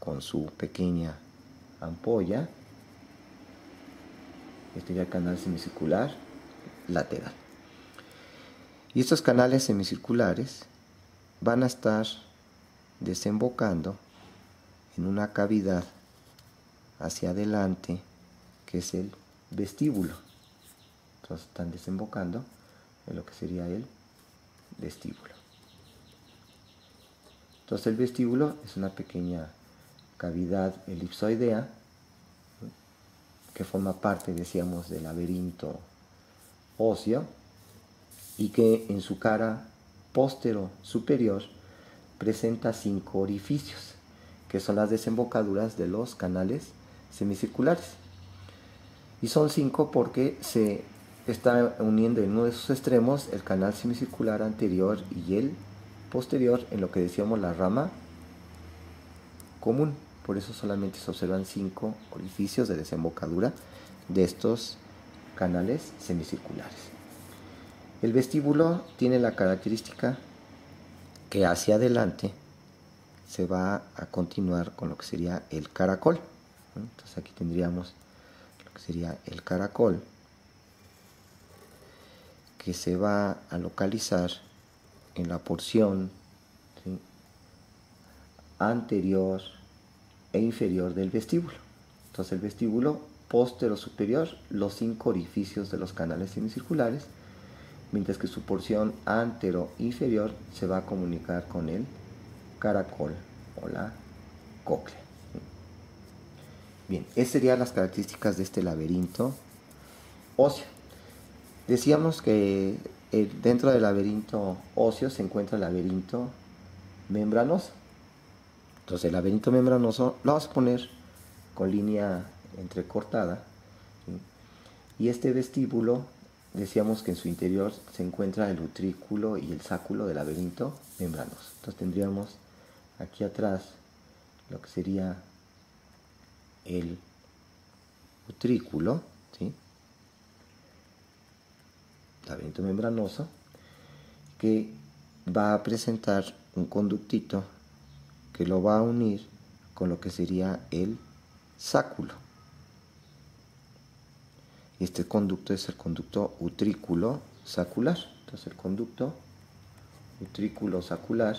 con su pequeña ampolla. Este sería el canal semicircular lateral. Y estos canales semicirculares van a estar desembocando en una cavidad hacia adelante, que es el vestíbulo. Entonces están desembocando en lo que sería el vestíbulo. Entonces el vestíbulo es una pequeña cavidad elipsoidea que forma parte, decíamos, del laberinto óseo, y que en su cara póstero superior presenta 5 orificios, que son las desembocaduras de los canales semicirculares. Y son 5 porque se está uniendo en uno de sus extremos el canal semicircular anterior y el posterior en lo que decíamos la rama común. Por eso solamente se observan 5 orificios de desembocadura de estos canales semicirculares. El vestíbulo tiene la característica que hacia adelante se va a continuar con lo que sería el caracol. Entonces aquí tendríamos lo que sería el caracol, que se va a localizar en la porción, ¿sí?, anterior e inferior del vestíbulo. Entonces el vestíbulo póstero superior, los 5 orificios de los canales semicirculares, mientras que su porción antero inferior se va a comunicar con el caracol o la cóclea. Bien, esas serían las características de este laberinto óseo. Decíamos que dentro del laberinto óseo se encuentra el laberinto membranoso. Entonces el laberinto membranoso lo vamos a poner con línea entrecortada, ¿sí?, y este vestíbulo, decíamos que en su interior se encuentra el utrículo y el sáculo del laberinto membranoso. Entonces tendríamos aquí atrás lo que sería el utrículo, ¿sí?, laberinto membranoso, que va a presentar un conductito que lo va a unir con lo que sería el sáculo. Este conducto es el conducto utrículo sacular. Entonces el conducto utrículo sacular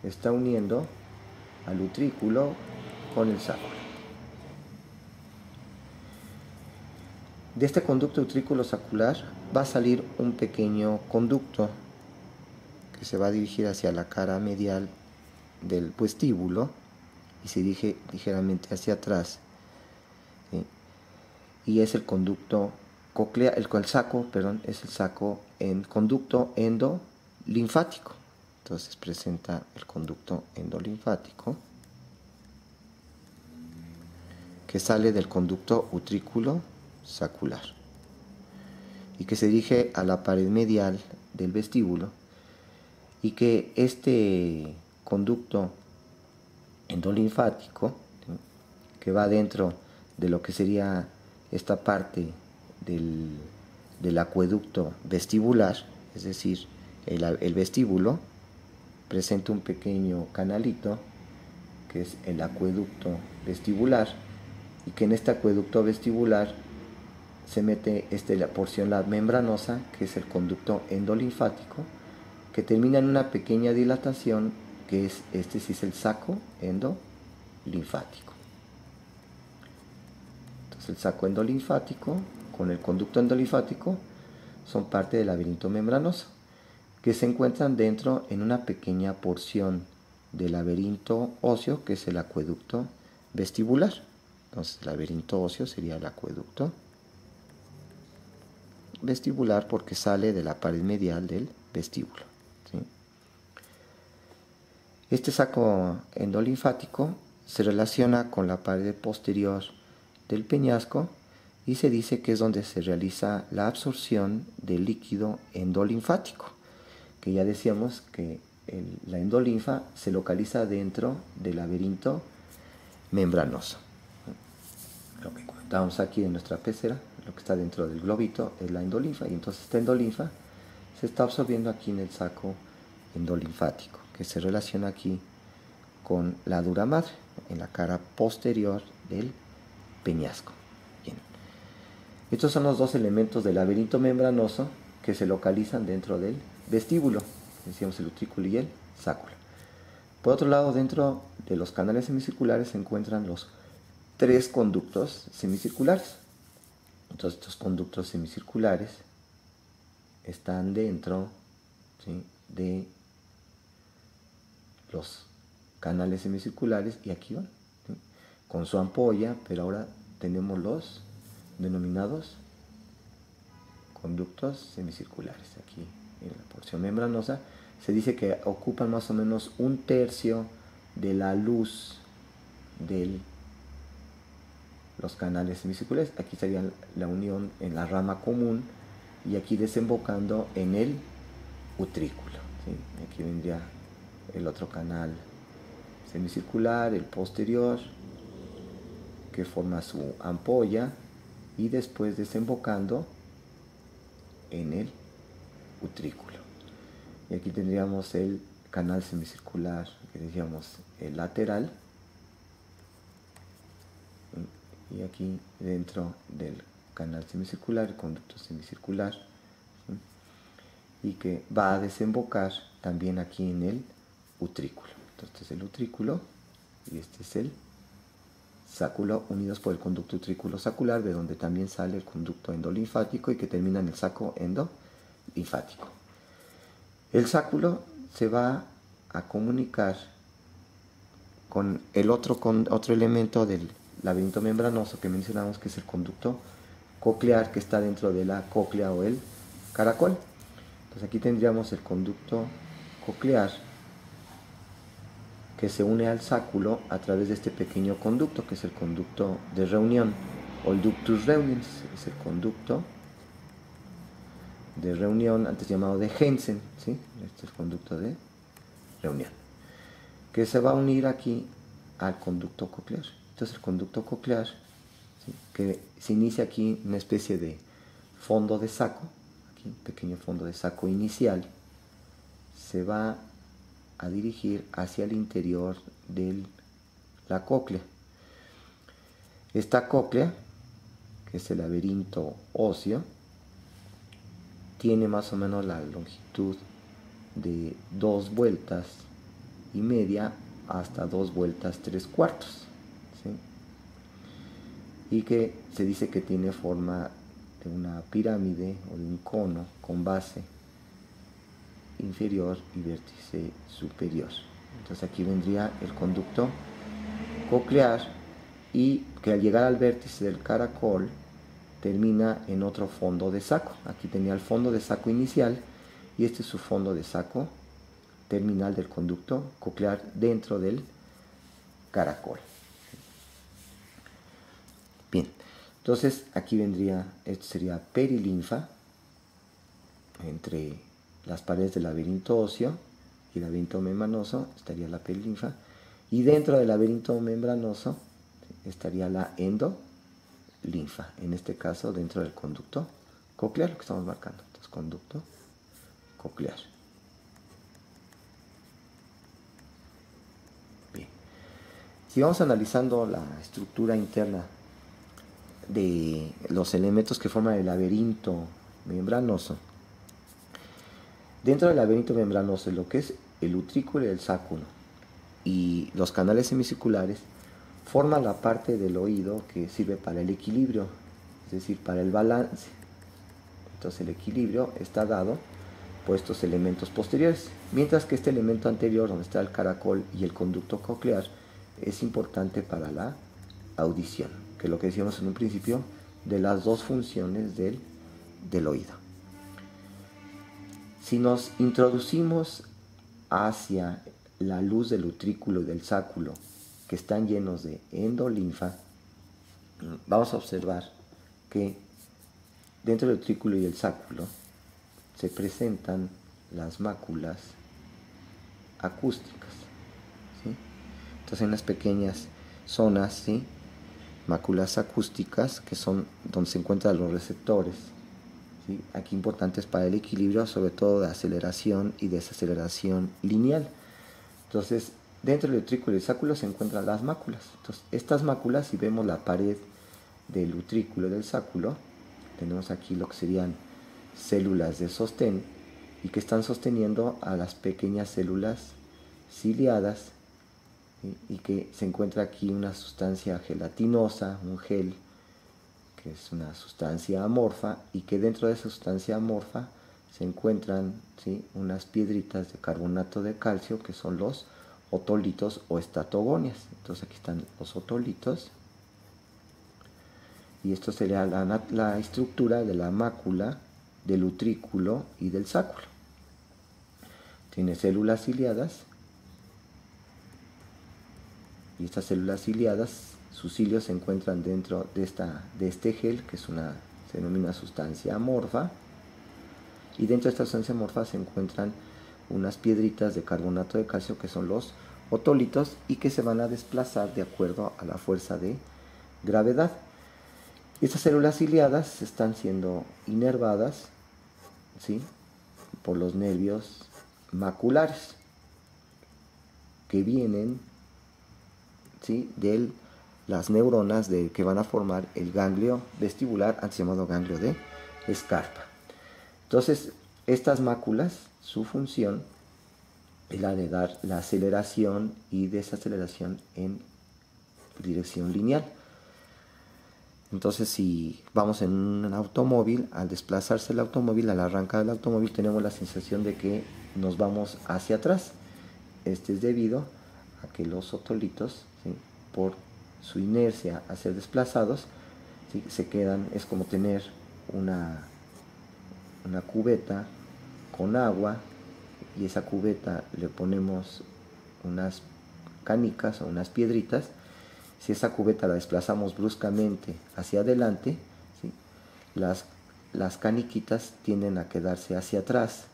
está uniendo al utrículo con el sáculo. De este conducto utrículo sacular va a salir un pequeño conducto que se va a dirigir hacia la cara medial del vestíbulo y se dirige ligeramente hacia atrás, ¿sí? Y es el conducto coclear, el saco, perdón, es el saco en conducto endolinfático. Entonces presenta el conducto endolinfático que sale del conducto utrículo sacular y que se dirige a la pared medial del vestíbulo, y que este conducto endolinfático, ¿sí?, que va dentro de lo que sería esta parte del acueducto vestibular, es decir, el vestíbulo presenta un pequeño canalito que es el acueducto vestibular, y que en este acueducto vestibular se mete la porción membranosa, que es el conducto endolinfático, que termina en una pequeña dilatación, que es sí es el saco endolinfático. Entonces el saco endolinfático con el conducto endolinfático son parte del laberinto membranoso, que se encuentran dentro en una pequeña porción del laberinto óseo, que es el acueducto vestibular. Entonces el laberinto óseo sería el acueducto vestibular porque sale de la pared medial del vestíbulo, ¿sí? Este saco endolinfático se relaciona con la pared posterior del peñasco y se dice que es donde se realiza la absorción del líquido endolinfático, que ya decíamos que la endolinfa se localiza dentro del laberinto membranoso. Lo que comentábamos aquí en nuestra pecera, lo que está dentro del globito es la endolinfa, y entonces esta endolinfa se está absorbiendo aquí en el saco endolinfático, que se relaciona aquí con la dura madre, en la cara posterior del peñasco. Bien. Estos son los dos elementos del laberinto membranoso que se localizan dentro del vestíbulo, decíamos el utrículo y el sáculo. Por otro lado, dentro de los canales semicirculares se encuentran los tres conductos semicirculares. Entonces estos conductos semicirculares están dentro, ¿sí?, de los canales semicirculares, y aquí van, ¿sí?, con su ampolla, pero ahora tenemos los denominados conductos semicirculares. Aquí en la porción membranosa se dice que ocupan más o menos 1/3 de la luz de los canales semicirculares. Aquí sería la unión en la rama común y aquí desembocando en el utrículo, ¿sí? Aquí vendría el otro canal semicircular, el posterior, que forma su ampolla y después desembocando en el utrículo. Y aquí tendríamos el canal semicircular, que decíamos el lateral, y aquí dentro del canal semicircular, el conducto semicircular, ¿sí?, y que va a desembocar también aquí en el utrículo. Entonces este es el utrículo y este es el sáculo, unidos por el conducto utrículo sacular, de donde también sale el conducto endolinfático y que termina en el saco endolinfático. El sáculo se va a comunicar con el otro elemento del laberinto membranoso que mencionamos, que es el conducto coclear, que está dentro de la cóclea o el caracol. Entonces aquí tendríamos el conducto coclear, que se une al sáculo a través de este pequeño conducto, que es el conducto de reunión, o el ductus reuniens, es el conducto de reunión, antes llamado de Hensen, ¿sí? Este es el conducto de reunión, que se va a unir aquí al conducto coclear. Entonces el conducto coclear, ¿sí?, que se inicia aquí una especie de fondo de saco, aquí un pequeño fondo de saco inicial, se va a dirigir hacia el interior de la cóclea. Esta cóclea, que es el laberinto óseo, tiene más o menos la longitud de 2 vueltas y media hasta 2 vueltas 3/4, ¿sí? Y que se dice que tiene forma de una pirámide o de un cono con base inferior y vértice superior. Entonces aquí vendría el conducto coclear, y que al llegar al vértice del caracol termina en otro fondo de saco. Aquí tenía el fondo de saco inicial y este es su fondo de saco terminal del conducto coclear dentro del caracol. Bien, entonces aquí vendría, esto sería perilinfa, entre las paredes del laberinto óseo y el laberinto membranoso estaría la perilinfa, y dentro del laberinto membranoso estaría la endolinfa, en este caso dentro del conducto coclear, lo que estamos marcando. Entonces, conducto coclear. Bien. Si vamos analizando la estructura interna de los elementos que forman el laberinto membranoso, dentro del laberinto membranoso, lo que es el utrículo y el sáculo y los canales semicirculares forman la parte del oído que sirve para el equilibrio, es decir, para el balance. Entonces el equilibrio está dado por estos elementos posteriores, mientras que este elemento anterior, donde está el caracol y el conducto coclear, es importante para la audición, que es lo que decíamos en un principio de las dos funciones del oído. Si nos introducimos hacia la luz del utrículo y del sáculo, que están llenos de endolinfa, vamos a observar que dentro del utrículo y el sáculo se presentan las máculas acústicas, ¿sí? Entonces hay unas pequeñas zonas, ¿sí?, máculas acústicas, que son donde se encuentran los receptores, ¿sí?, aquí importantes para el equilibrio, sobre todo de aceleración y desaceleración lineal. Entonces, dentro del utrículo y el sáculo se encuentran las máculas. Entonces, estas máculas, si vemos la pared del utrículo y del sáculo, tenemos aquí lo que serían células de sostén y que están sosteniendo a las pequeñas células ciliadas, ¿sí?, y que se encuentra aquí una sustancia gelatinosa, un gel, que es una sustancia amorfa, y que dentro de esa sustancia amorfa se encuentran, ¿sí?, unas piedritas de carbonato de calcio, que son los otolitos o estatogonias. Entonces aquí están los otolitos, y esto sería la estructura de la mácula del utrículo y del sáculo. Tiene células ciliadas, y estas células ciliadas, sus cilios se encuentran dentro de este gel, que se denomina sustancia amorfa, y dentro de esta sustancia amorfa se encuentran unas piedritas de carbonato de calcio, que son los otolitos, y que se van a desplazar de acuerdo a la fuerza de gravedad. Estas células ciliadas están siendo inervadas, ¿sí?, por los nervios maculares, que vienen, ¿sí?, de las neuronas que van a formar el ganglio vestibular, antes llamado ganglio de Scarpa. Entonces, estas máculas, su función es la de dar la aceleración y desaceleración en dirección lineal. Entonces, si vamos en un automóvil, al desplazarse el automóvil, al arrancar el automóvil, tenemos la sensación de que nos vamos hacia atrás. Este es debido a que los otolitos, ¿sí?, por su inercia a ser desplazados, ¿sí?, se quedan, es como tener una cubeta con agua, y esa cubeta le ponemos unas canicas o unas piedritas. Si esa cubeta la desplazamos bruscamente hacia adelante, ¿sí?, las caniquitas tienden a quedarse hacia atrás,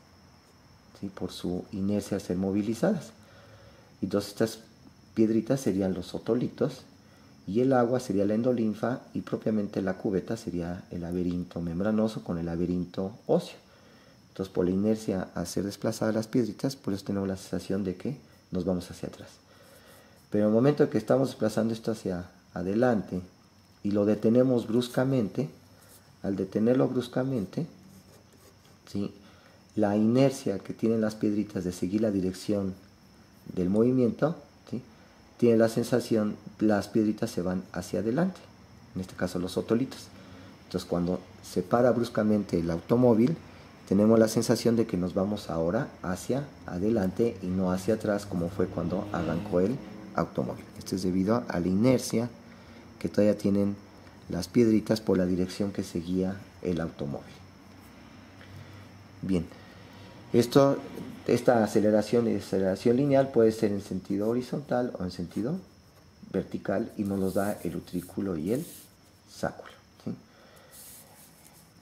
¿sí?, por su inercia a ser movilizadas. Entonces estas piedritas serían los otolitos, y el agua sería la endolinfa, y propiamente la cubeta sería el laberinto membranoso con el laberinto óseo. Entonces, por la inercia a ser desplazadas las piedritas, por eso tenemos la sensación de que nos vamos hacia atrás. Pero en el momento que estamos desplazando esto hacia adelante y lo detenemos bruscamente, al detenerlo bruscamente, ¿sí?, la inercia que tienen las piedritas de seguir la dirección del movimiento, ¿sí?, tiene la sensación, las piedritas se van hacia adelante, en este caso los otolitos. Entonces, cuando se para bruscamente el automóvil, tenemos la sensación de que nos vamos ahora hacia adelante y no hacia atrás, como fue cuando arrancó el automóvil. Esto es debido a la inercia que todavía tienen las piedritas por la dirección que seguía el automóvil. Bien, esta aceleración y desaceleración lineal puede ser en sentido horizontal o en sentido vertical, y nos los da el utrículo y el sáculo, ¿sí?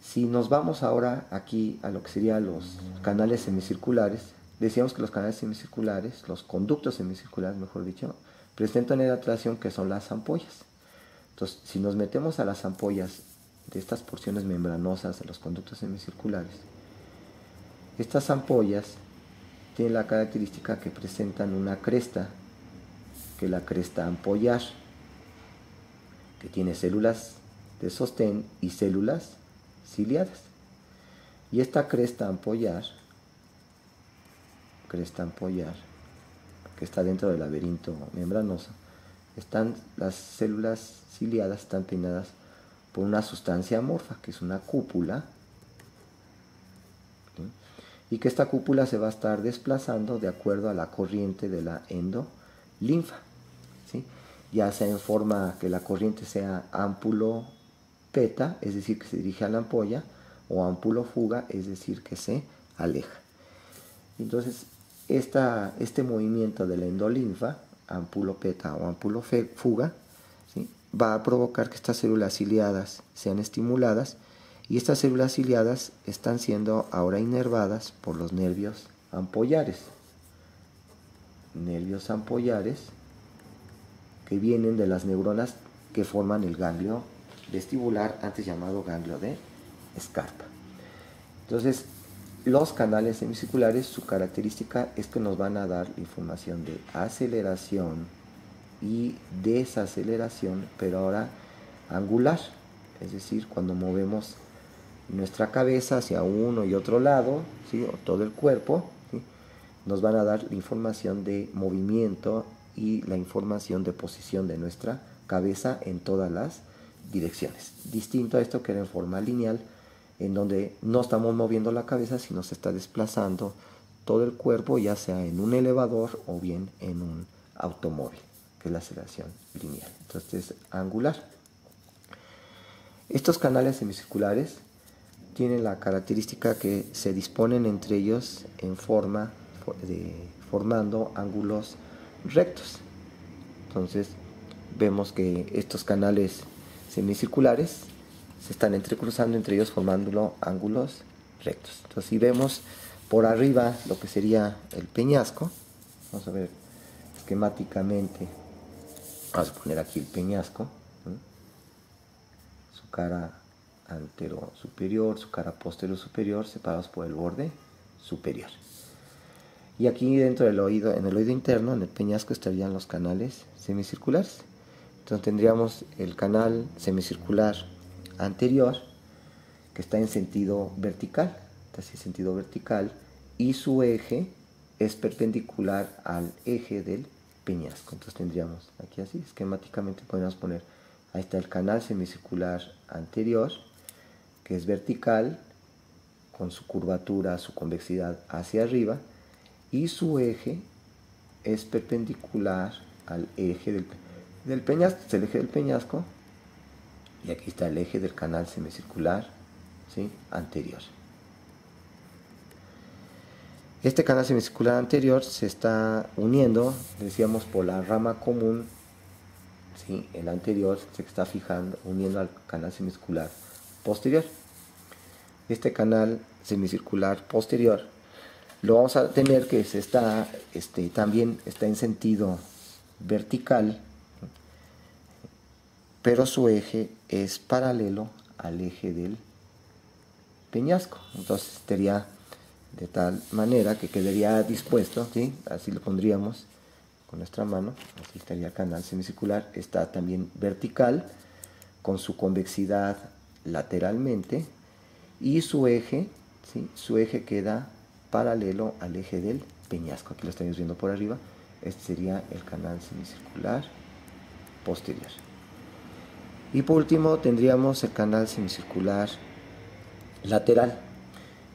Si nos vamos ahora aquí a lo que serían los canales semicirculares, decíamos que los canales semicirculares, los conductos semicirculares, mejor dicho, presentan una atracción que son las ampollas. Entonces, si nos metemos a las ampollas de estas porciones membranosas de los conductos semicirculares, estas ampollas tienen la característica que presentan una cresta, que es la cresta ampollar, que tiene células de sostén y células ciliadas. Y esta cresta ampollar, que está dentro del laberinto membranoso, las células ciliadas están peinadas por una sustancia amorfa, que es una cúpula, ¿sí?, y que esta cúpula se va a estar desplazando de acuerdo a la corriente de la endolinfa, ¿sí?, ya sea en forma que la corriente sea ámpulo-peta, es decir, que se dirige a la ampolla, o ámpulo-fuga, es decir, que se aleja. Entonces, este movimiento de la endolinfa, ámpulo-peta o ámpulo-fuga, ¿sí?, va a provocar que estas células ciliadas sean estimuladas, y estas células ciliadas están siendo ahora inervadas por los nervios ampollares. Nervios ampollares que vienen de las neuronas que forman el ganglio vestibular, antes llamado ganglio de Scarpa. Entonces, los canales semicirculares, su característica es que nos van a dar información de aceleración y desaceleración, pero ahora angular, es decir, cuando movemos nuestra cabeza hacia uno y otro lado, ¿sí?, o todo el cuerpo, ¿sí?, nos van a dar la información de movimiento y la información de posición de nuestra cabeza en todas las direcciones. Distinto a esto que era en forma lineal, en donde no estamos moviendo la cabeza, sino se está desplazando todo el cuerpo, ya sea en un elevador o bien en un automóvil, que es la aceleración lineal. Entonces es angular. Estos canales semicirculares tienen la característica que se disponen entre ellos en formando ángulos rectos. Entonces vemos que estos canales semicirculares se están entrecruzando entre ellos formando ángulos rectos. Entonces, si vemos por arriba lo que sería el peñasco, vamos a ver esquemáticamente, vamos a poner aquí el peñasco, ¿sí?, su cara antero superior, su cara posterior superior, separados por el borde superior. Y aquí dentro del oído, en el oído interno, en el peñasco, estarían los canales semicirculares. Entonces tendríamos el canal semicircular anterior, que está en sentido vertical, y su eje es perpendicular al eje del peñasco. Entonces tendríamos aquí así, esquemáticamente podríamos poner, ahí está el canal semicircular anterior, que es vertical, con su curvatura, su convexidad hacia arriba, y su eje es perpendicular al eje del peñasco. Este es el eje del peñasco, y aquí está el eje del canal semicircular, ¿sí?, anterior. Este canal semicircular anterior se está uniendo, decíamos, por la rama común, ¿sí?, el anterior se está uniendo al canal semicircular posterior. Este canal semicircular posterior lo vamos a tener que también está en sentido vertical, pero su eje es paralelo al eje del peñasco. Entonces sería de tal manera que quedaría dispuesto, ¿sí? Así lo pondríamos con nuestra mano, así estaría el canal semicircular. Está también vertical, con su convexidad lateralmente, y su eje, ¿sí? Su eje queda paralelo al eje del peñasco. Aquí lo estamos viendo por arriba. Este sería el canal semicircular posterior. Y por último tendríamos el canal semicircular lateral.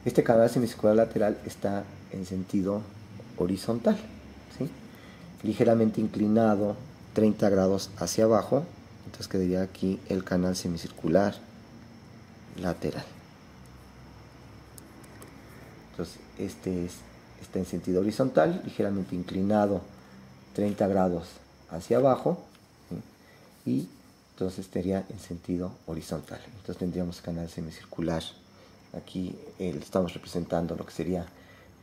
Este canal semicircular lateral está en sentido horizontal, ¿sí? Ligeramente inclinado 30 grados hacia abajo. Entonces quedaría aquí el canal semicircular lateral. Entonces está en sentido horizontal, ligeramente inclinado 30 grados hacia abajo, ¿sí? Y entonces estaría en sentido horizontal. Entonces tendríamos canal semicircular. Aquí estamos representando lo que sería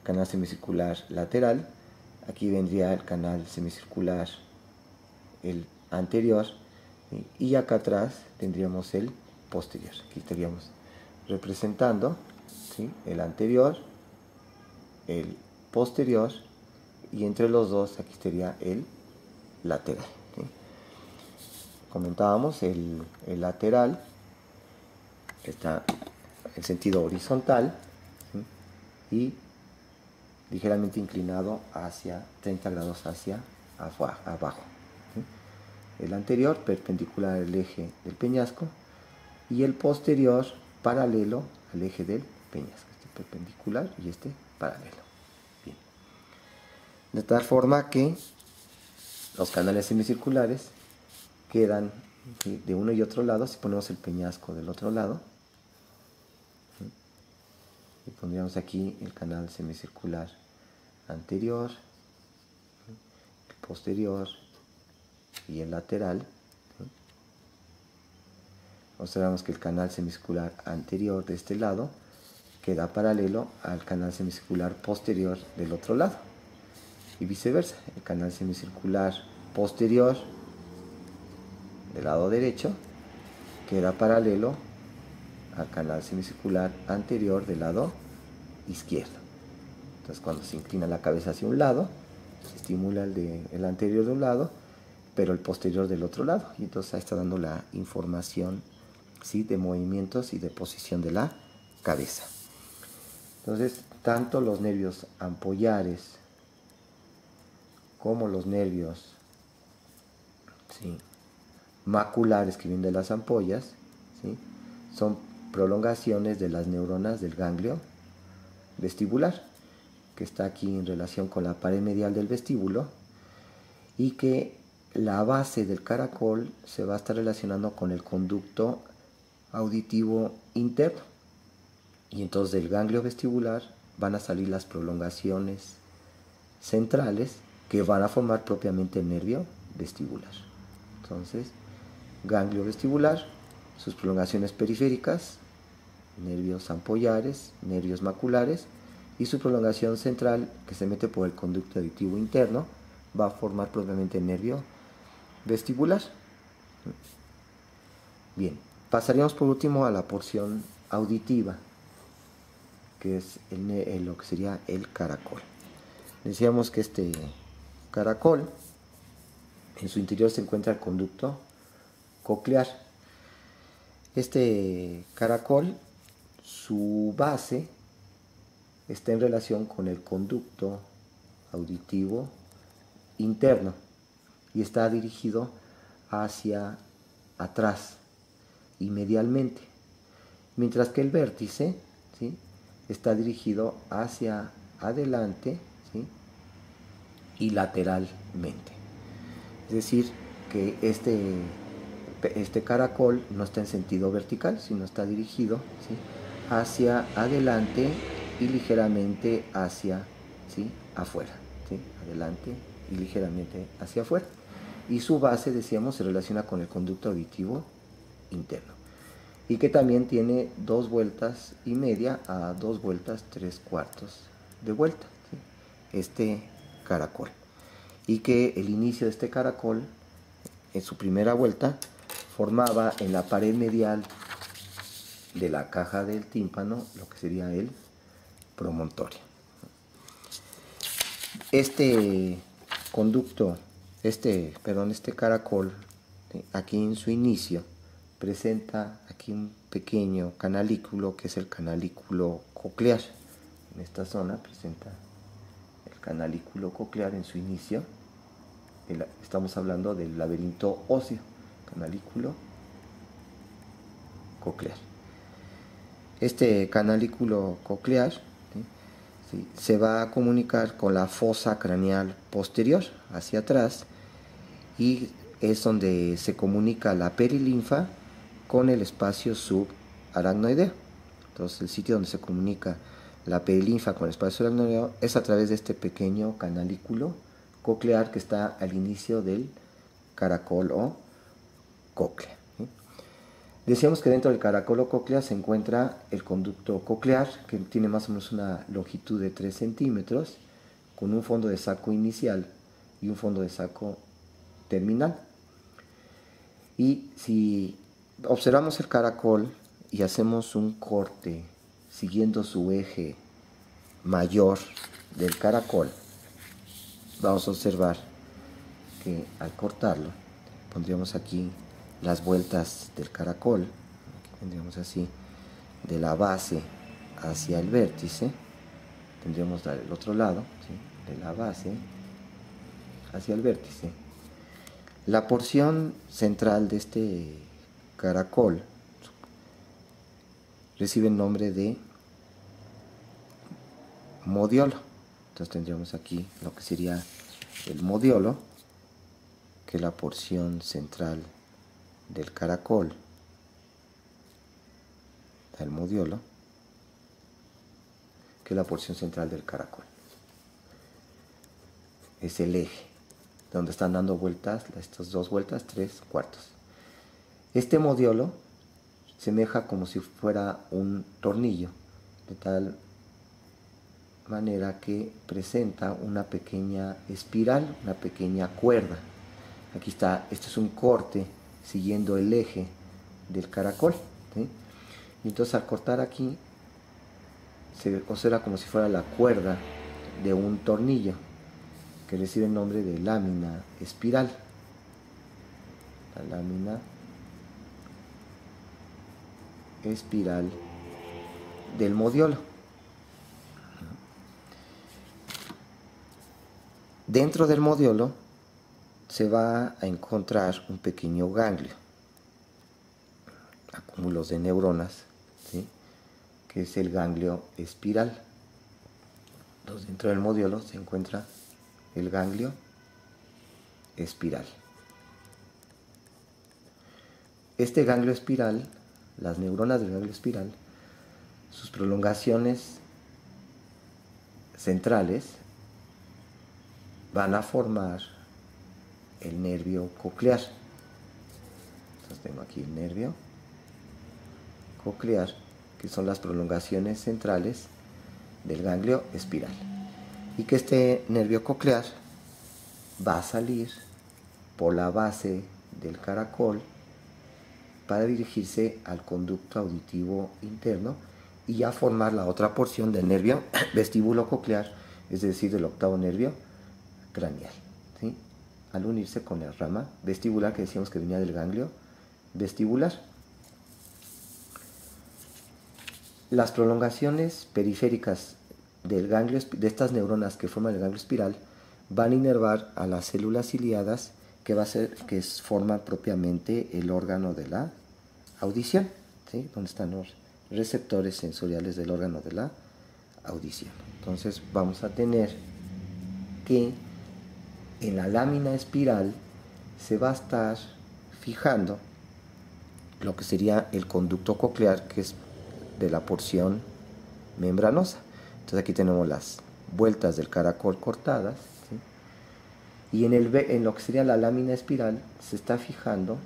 canal semicircular lateral. Aquí vendría el canal semicircular el anterior, ¿sí? Y acá atrás tendríamos el posterior. Aquí estaríamos representando, ¿sí? El anterior, el posterior, y entre los dos aquí estaría el lateral, ¿sí? Comentábamos el lateral está en sentido horizontal, ¿sí? Y ligeramente inclinado hacia 30 grados hacia abajo, ¿sí? El anterior perpendicular al eje del peñasco y el posterior paralelo al eje del peñasco. Este perpendicular y este paralelo. Bien. De tal forma que los canales semicirculares quedan, ¿sí?, de uno y otro lado. Si ponemos el peñasco del otro lado, ¿sí?, y pondríamos aquí el canal semicircular anterior, ¿sí?, el posterior y el lateral, ¿sí?, observamos que el canal semicircular anterior de este lado queda paralelo al canal semicircular posterior del otro lado, y viceversa. El canal semicircular posterior del lado derecho queda paralelo al canal semicircular anterior del lado izquierdo. Entonces, cuando se inclina la cabeza hacia un lado, se estimula el anterior de un lado, pero el posterior del otro lado. Y entonces ahí está dando la información, ¿sí?, de movimientos y de posición de la cabeza. Entonces, tanto los nervios ampollares como los nervios, ¿sí?, maculares que vienen de las ampollas, ¿sí?, son prolongaciones de las neuronas del ganglio vestibular, que está aquí en relación con la pared medial del vestíbulo, y que la base del caracol se va a estar relacionando con el conducto auditivo interno, y entonces del ganglio vestibular van a salir las prolongaciones centrales que van a formar propiamente el nervio vestibular. Entonces, ganglio vestibular, sus prolongaciones periféricas, nervios ampollares, nervios maculares, y su prolongación central, que se mete por el conducto auditivo interno, va a formar propiamente el nervio vestibular. Bien, pasaríamos por último a la porción auditiva, que es lo que sería el caracol. Decíamos que este caracol, en su interior se encuentra el conducto coclear. Este caracol, su base está en relación con el conducto auditivo interno y está dirigido hacia atrás y medialmente, mientras que el vértice, ¿sí?, está dirigido hacia adelante, ¿sí?, y lateralmente. Es decir, que este caracol no está en sentido vertical, sino está dirigido, ¿sí?, hacia adelante y ligeramente hacia, ¿sí?, afuera, ¿sí?, adelante y ligeramente hacia afuera. Y su base, decíamos, se relaciona con el conducto auditivo interno, y que también tiene 2 vueltas y media a 2 vueltas 3/4 de vuelta, ¿sí?, este caracol. Y que el inicio de este caracol, en su primera vuelta, formaba en la pared medial de la caja del tímpano lo que sería el promontorio. Este conducto, este caracol, aquí en su inicio, presenta aquí un pequeño canalículo que es el canalículo coclear. En esta zona presenta el canalículo coclear en su inicio. Estamos hablando del laberinto óseo, canalículo coclear. Este canalículo coclear, ¿sí?, se va a comunicar con la fosa craneal posterior, hacia atrás, y es donde se comunica la perilinfa con el espacio subaracnoideo. Entonces, el sitio donde se comunica la perilinfa con el espacio subaracnoideo es a través de este pequeño canalículo coclear que está al inicio del caracol o cóclea. Decíamos que dentro del caracol o cóclea se encuentra el conducto coclear, que tiene más o menos una longitud de 3 centímetros, con un fondo de saco inicial y un fondo de saco terminal. Y si observamos el caracol y hacemos un corte siguiendo su eje mayor del caracol, vamos a observar que al cortarlo pondríamos aquí las vueltas del caracol. Aquí tendríamos así, de la base hacia el vértice. Tendríamos el otro lado, ¿sí?, de la base hacia el vértice. La porción central de este caracol recibe el nombre de modiolo. Entonces tendríamos aquí lo que sería el modiolo, que es la porción central del caracol, el modiolo, que es la porción central del caracol. Es el eje donde están dando vueltas, estas dos vueltas, 3/4. Este modiolo semeja como si fuera un tornillo, de tal manera que presenta una pequeña espiral, una pequeña cuerda. Aquí está, este es un corte siguiendo el eje del caracol, ¿sí? Y entonces al cortar aquí se observa como si fuera la cuerda de un tornillo, que recibe el nombre de lámina espiral. La lámina espiral del modiolo. Dentro del modiolo se va a encontrar un pequeño ganglio, acúmulos de neuronas, ¿sí?, que es el ganglio espiral. Entonces, dentro del modiolo se encuentra el ganglio espiral. Este ganglio espiral, las neuronas del ganglio espiral, sus prolongaciones centrales van a formar el nervio coclear. Entonces tengo aquí el nervio coclear, que son las prolongaciones centrales del ganglio espiral. Y que este nervio coclear va a salir por la base del caracol para dirigirse al conducto auditivo interno y ya formar la otra porción del nervio vestíbulo coclear, es decir, del octavo nervio craneal, ¿sí?, al unirse con la rama vestibular que decíamos que venía del ganglio vestibular. Las prolongaciones periféricas del ganglio, de estas neuronas que forman el ganglio espiral, van a inervar a las células ciliadas que forman propiamente el órgano de la audición, ¿sí?, donde están los receptores sensoriales del órgano de la audición. Entonces vamos a tener que en la lámina espiral se va a estar fijando lo que sería el conducto coclear, que es de la porción membranosa. Entonces aquí tenemos las vueltas del caracol cortadas, ¿sí?, y en lo que sería la lámina espiral se está fijando,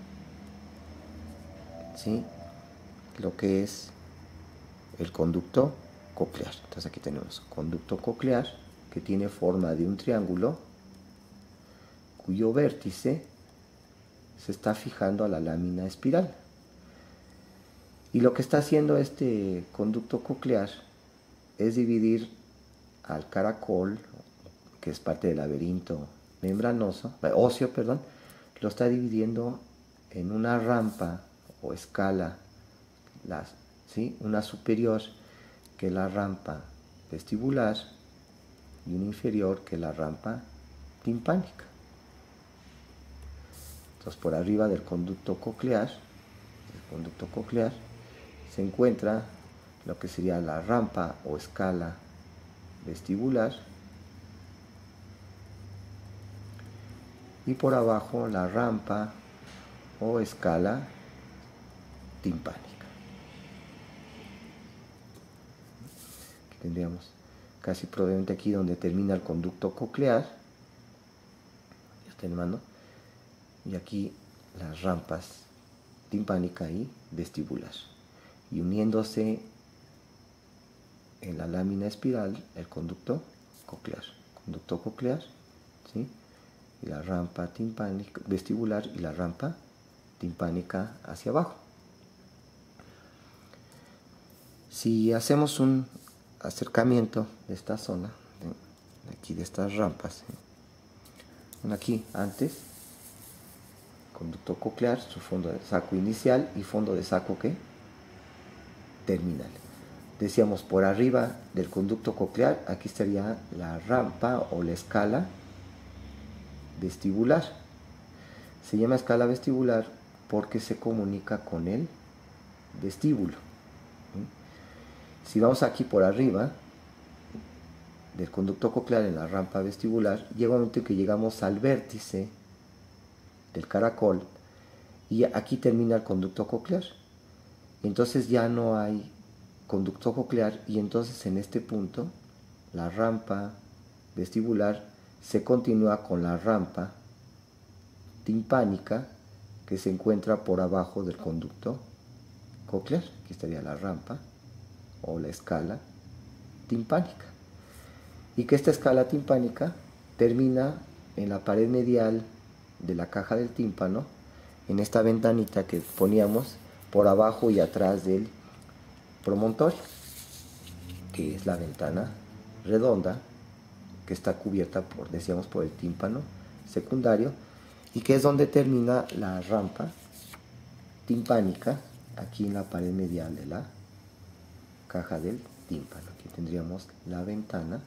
¿sí?, lo que es el conducto coclear. Entonces aquí tenemos conducto coclear, que tiene forma de un triángulo cuyo vértice se está fijando a la lámina espiral. Y lo que está haciendo este conducto coclear es dividir al caracol, que es parte del laberinto membranoso, óseo, perdón, lo está dividiendo en una rampa o escala, ¿sí? Una superior, que es la rampa vestibular, y una inferior, que es la rampa timpánica. Entonces, por arriba del conducto coclear se encuentra lo que sería la rampa o escala vestibular, y por abajo la rampa o escala timpánica. Aquí tendríamos casi probablemente aquí donde termina el conducto coclear, ya está en mano, y aquí las rampas timpánica y vestibular, y uniéndose en la lámina espiral el conducto coclear, ¿sí? Y la rampa timpánica vestibular y la rampa timpánica hacia abajo. Si hacemos un acercamiento de esta zona, de aquí de estas rampas, aquí antes, conducto coclear, su fondo de saco inicial y fondo de saco ¿qué? Terminal. Decíamos, por arriba del conducto coclear, aquí estaría la rampa o la escala vestibular. Se llama escala vestibular porque se comunica con el vestíbulo. Si vamos aquí por arriba del conducto coclear en la rampa vestibular, llega un momento en que llegamos al vértice del caracol y aquí termina el conducto coclear. Entonces ya no hay conducto coclear, y entonces en este punto la rampa vestibular se continúa con la rampa timpánica, que se encuentra por abajo del conducto coclear. Aquí estaría la rampa o la escala timpánica, y que esta escala timpánica termina en la pared medial de la caja del tímpano, en esta ventanita que poníamos por abajo y atrás del promontorio, que es la ventana redonda que está cubierta por, decíamos, por el tímpano secundario, y que es donde termina la rampa timpánica, aquí en la pared medial de la caja del tímpano. Aquí tendríamos la ventana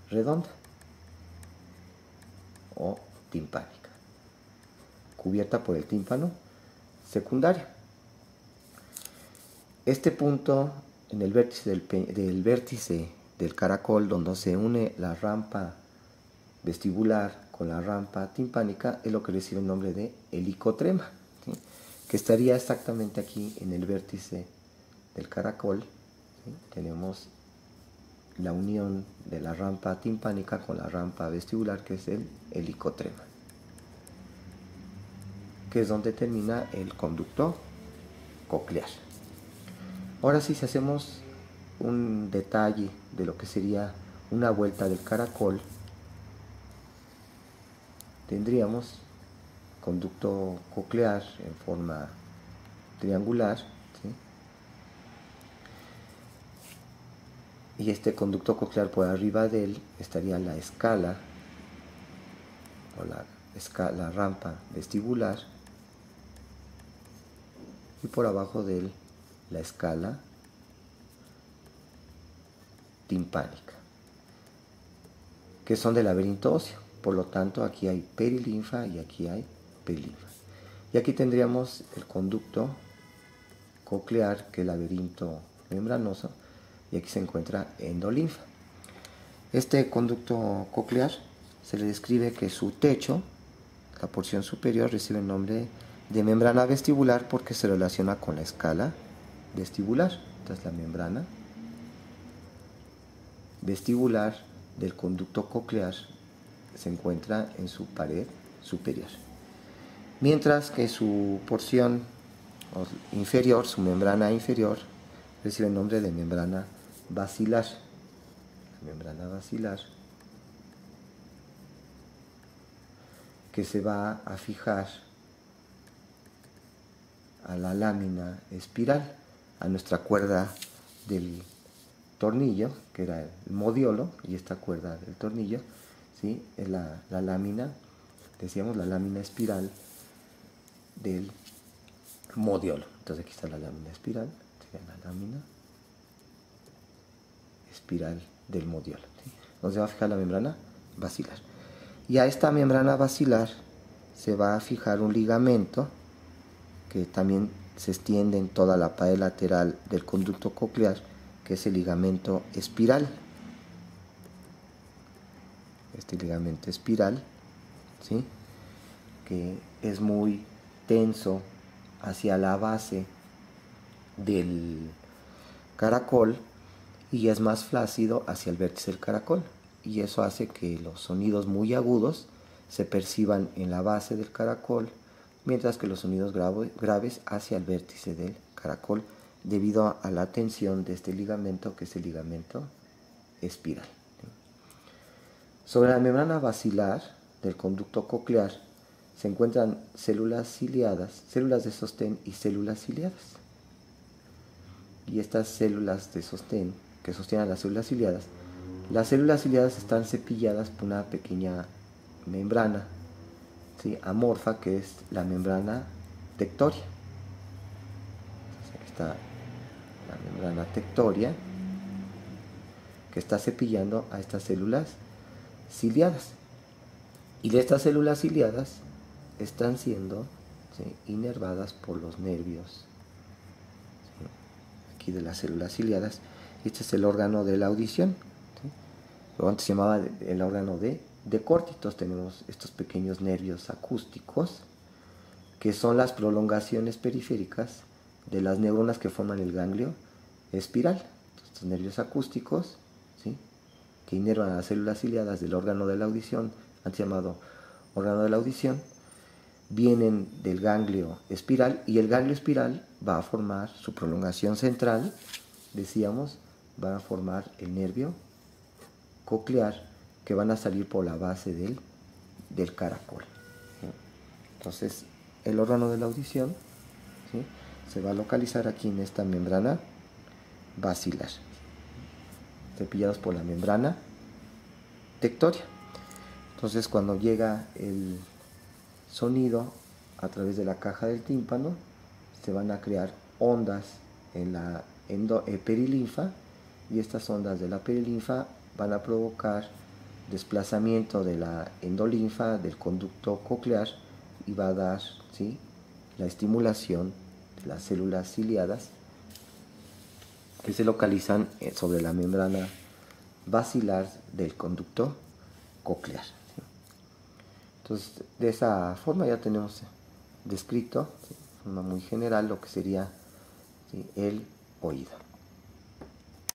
redonda o timpánica, cubierta por el tímpano secundario. Este punto en el vértice del caracol, donde se une la rampa vestibular con la rampa timpánica, es lo que recibe el nombre de helicotrema, ¿sí? Que estaría exactamente aquí en el vértice del caracol, ¿sí? Tenemos la unión de la rampa timpánica con la rampa vestibular, que es el helicotrema, que es donde termina el conducto coclear. Ahora sí, si hacemos un detalle de lo que sería una vuelta del caracol, tendríamos conducto coclear en forma triangular, ¿sí? Y este conducto coclear, por arriba de él estaría la escala o la rampa vestibular, y por abajo de él la escala timpánica, que son del laberinto óseo. Por lo tanto, aquí hay perilinfa y aquí hay perilinfa. Y aquí tendríamos el conducto coclear, que es el laberinto membranoso, y aquí se encuentra endolinfa. Este conducto coclear se le describe que su techo, la porción superior, recibe el nombre de membrana vestibular porque se relaciona con la escala vestibular. Esta es la membrana vestibular del conducto coclear, se encuentra en su pared superior, mientras que su porción inferior, su membrana inferior, recibe el nombre de membrana basilar. La membrana basilar, que se va a fijar a la lámina espiral, a nuestra cuerda del tornillo, que era el modiolo, y esta cuerda del tornillo, ¿sí? Es la lámina, decíamos la lámina espiral del modiolo. Entonces aquí está la lámina espiral, sería la lámina espiral del modiolo, ¿sí? Donde se va a fijar la membrana basilar. Y a esta membrana basilar se va a fijar un ligamento que también se extiende en toda la pared lateral del conducto coclear, que es el ligamento espiral. Este ligamento espiral, ¿sí? Que es muy tenso hacia la base del caracol y es más flácido hacia el vértice del caracol, y eso hace que los sonidos muy agudos se perciban en la base del caracol, mientras que los sonidos graves hacia el vértice del caracol, debido a la tensión de este ligamento, que es el ligamento espiral. Sobre la membrana basilar del conducto coclear se encuentran células ciliadas, células de sostén y células ciliadas. Y estas células de sostén que sostienen las células ciliadas están cepilladas por una pequeña membrana, ¿sí? Amorfa, que es la membrana tectoria. Entonces aquí está la membrana tectoria, que está cepillando a estas células ciliadas. Y de estas células ciliadas están siendo, ¿sí?, inervadas por los nervios, ¿sí?, aquí de las células ciliadas. Este es el órgano de la audición, ¿sí? Lo antes se llamaba el órgano de córtitos. Tenemos estos pequeños nervios acústicos, que son las prolongaciones periféricas de las neuronas que forman el ganglio espiral. Estos nervios acústicos, ¿sí?, que inervan a las células ciliadas del órgano de la audición, antes llamado órgano de la audición, vienen del ganglio espiral, y el ganglio espiral va a formar su prolongación central, decíamos, va a formar el nervio coclear, que van a salir por la base del caracol, ¿sí? Entonces, el órgano de la audición, ¿sí?, se va a localizar aquí en esta membrana basilar, cepillados por la membrana tectoria. Entonces, cuando llega el sonido a través de la caja del tímpano, se van a crear ondas en la perilinfa, y estas ondas de la perilinfa van a provocar desplazamiento de la endolinfa del conducto coclear, y va a dar, ¿sí?, la estimulación de las células ciliadas que se localizan sobre la membrana basilar del conducto coclear, ¿sí? Entonces, de esa forma ya tenemos descrito, ¿sí?, de forma muy general, lo que sería, ¿sí?, el oído.